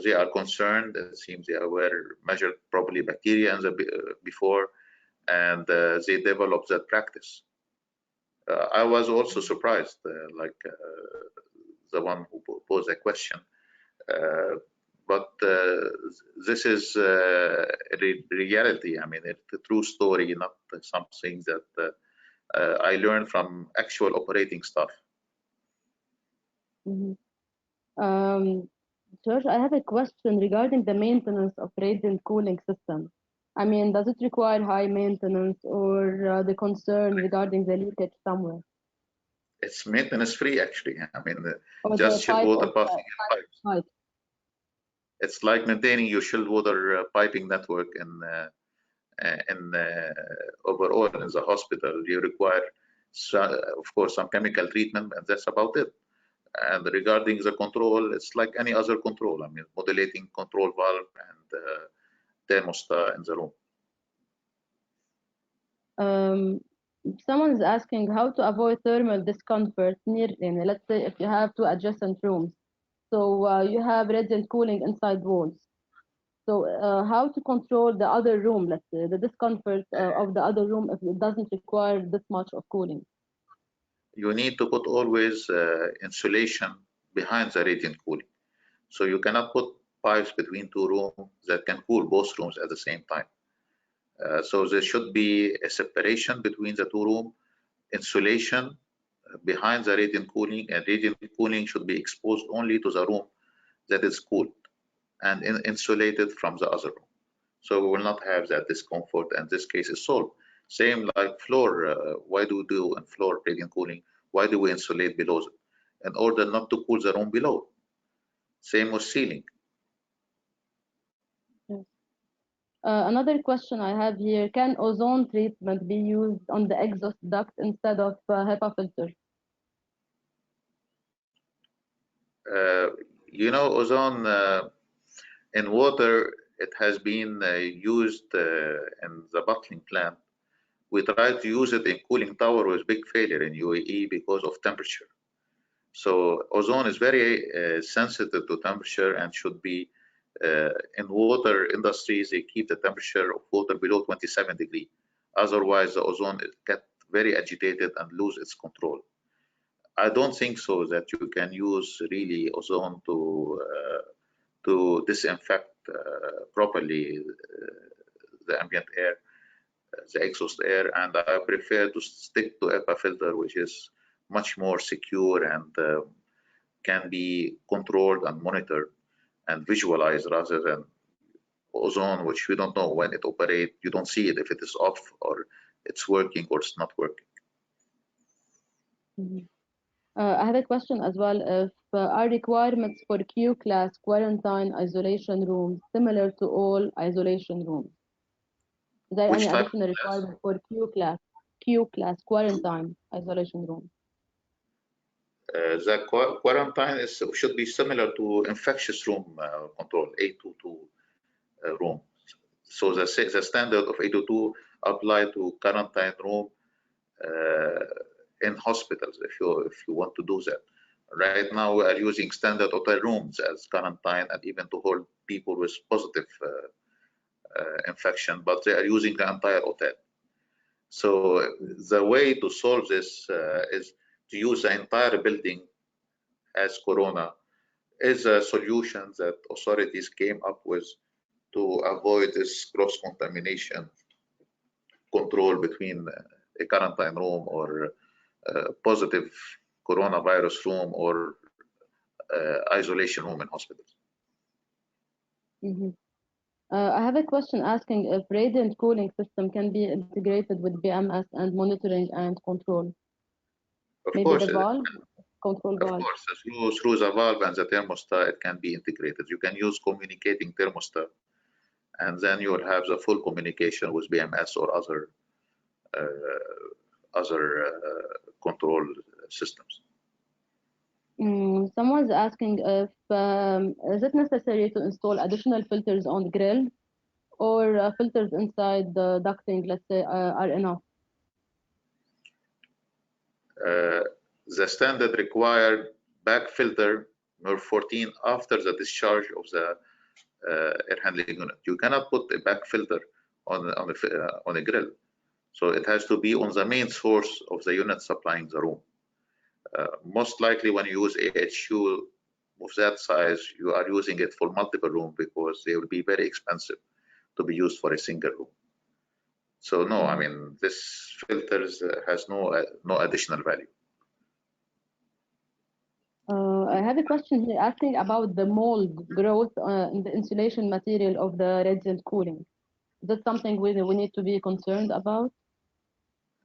They are concerned. It seems they were measured probably bacteria before, and they developed that practice. I was also surprised, like the one who posed a question, but this is reality. I mean, it's a true story, not something that I learned from actual operating stuff. George, I have a question regarding the maintenance of radiant cooling system. I mean, does it require high maintenance or the concern regarding the leakage somewhere? It's maintenance free, actually. I mean, Or just the chilled type water of passing in pipes. pipe? It's like maintaining your chilled water piping network in overall in the hospital. You require, of course, some chemical treatment, and that's about it. And regarding the control, it's like any other control. I mean, modulating control valve and thermostat in the room. Someone is asking how to avoid thermal discomfort near, let's say if you have two adjacent rooms. So you have radiant cooling inside walls. So how to control the other room, let's say, the discomfort of the other room if it doesn't require this much of cooling? You need to put always insulation behind the radiant cooling. So you cannot put pipes between two rooms that can cool both rooms at the same time. So there should be a separation between the two rooms, insulation behind the radiant cooling, and radiant cooling should be exposed only to the room that is cooled and insulated from the other room. So we will not have that discomfort, and this case is solved. Same like floor. Why do we do in floor radiant cooling? Why do we insulate below it? In order not to cool the room below. Same with ceiling. Yes. Another question I have here, can ozone treatment be used on the exhaust duct instead of HEPA filter? You know, ozone in water, it has been used in the bottling plant. We tried to use it in cooling tower with big failure in UAE because of temperature. So ozone is very sensitive to temperature and should be in water industries, they keep the temperature of water below 27 degrees. Otherwise, the ozone gets very agitated and lose its control. I don't think so that you can use really ozone to disinfect properly the ambient air, the exhaust air, and I prefer to stick to HEPA filter, which is much more secure and can be controlled and monitored and visualized rather than ozone, which we don't know when it operates. You don't see it if it is off or it's working or it's not working. I have a question as well. If are requirements for Q-class quarantine isolation rooms similar to all isolation rooms? Is there Which any type additional requirement for Q-class quarantine isolation room? The quarantine should be similar to infectious room control, 822 room. So the standard of 822 apply to quarantine room in hospitals if you want to do that. Right now we are using standard hotel rooms as quarantine and even to hold people with positive infection, but they are using the entire hotel. So the way to solve this is to use the entire building as corona is a solution that authorities came up with to avoid this cross contamination control between a quarantine room or positive coronavirus room or isolation room in hospitals. I have a question asking if radiant cooling system can be integrated with BMS and monitoring and control. Of Maybe course, the valve, control valve. Of course, through the valve and the thermostat, it can be integrated. You can use communicating thermostat, and then you will have the full communication with BMS or other control systems. Someone's asking if is it necessary to install additional filters on the grill, or filters inside the ducting, let's say, are enough? The standard required back filter number 14 after the discharge of the air handling unit. You cannot put a back filter on a grill. So it has to be on the main source of the unit supplying the room. Most likely when you use AHU of that size, you are using it for multiple rooms because they will be very expensive to be used for a single room. So no, I mean, this filters has no additional value. I have a question here asking about the mold growth in the insulation material of the radiant cooling. Is that something we need to be concerned about?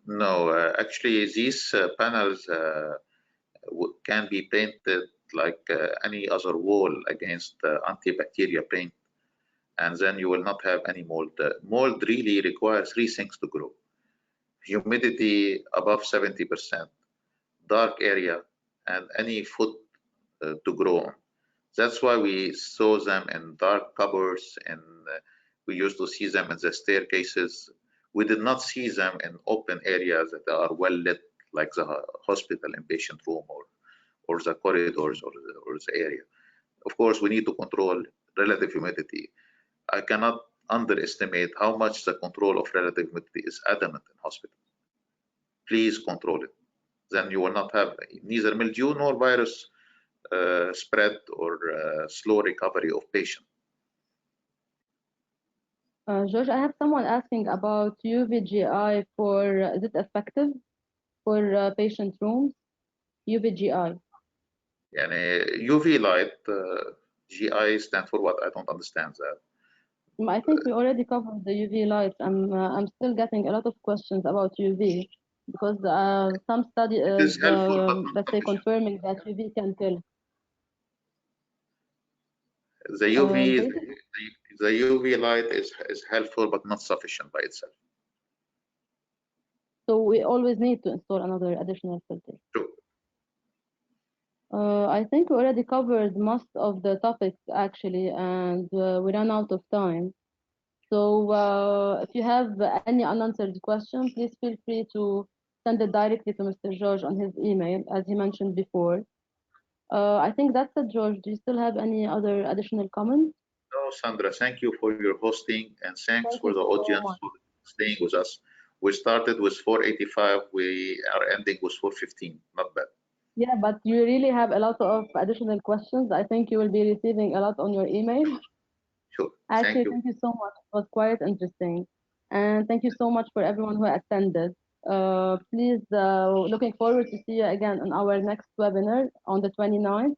No, actually, these panels can be painted like any other wall against antibacterial paint, and then you will not have any mold. Mold really requires three things to grow: humidity above 70%, dark area, and any food to grow on. That's why we saw them in dark cupboards, and we used to see them in the staircases. We did not see them in open areas that are well lit, like the hospital inpatient room or the corridors or the area. Of course, we need to control relative humidity. I cannot underestimate how much the control of relative humidity is adamant in hospitals. Please control it. Then you will not have neither mildew nor virus spread or slow recovery of patient. George, I have someone asking about UVGI is it effective for patient rooms? UVGI. UV light, GI stand for what? I don't understand that. I think we already covered the UV light. I'm still getting a lot of questions about UV because some study is let's say confirming that UV can kill. The UV light is helpful but not sufficient by itself. So we always need to install another additional filter. True. I think we already covered most of the topics actually, and we ran out of time. So if you have any unanswered question, please feel free to send it directly to Mr. George on his email, as he mentioned before. I think that's it, George. Do you still have any other additional comments? No, Sandra, thank you for your hosting, and thanks for the audience for staying with us. We started with 485, we are ending with 415, not bad. Yeah, but you really have a lot of additional questions. I think you will be receiving a lot on your email. Sure. Actually, thank you so much. It was quite interesting. And thank you so much for everyone who attended. Please, looking forward to see you again on our next webinar on the 29th.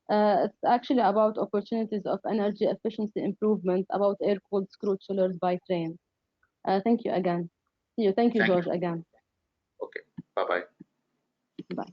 It's actually about opportunities of energy efficiency improvement about air-cooled screw chillers by Trane. Thank you again. See you. Thank you, George, again. Okay. Bye-bye. Bye.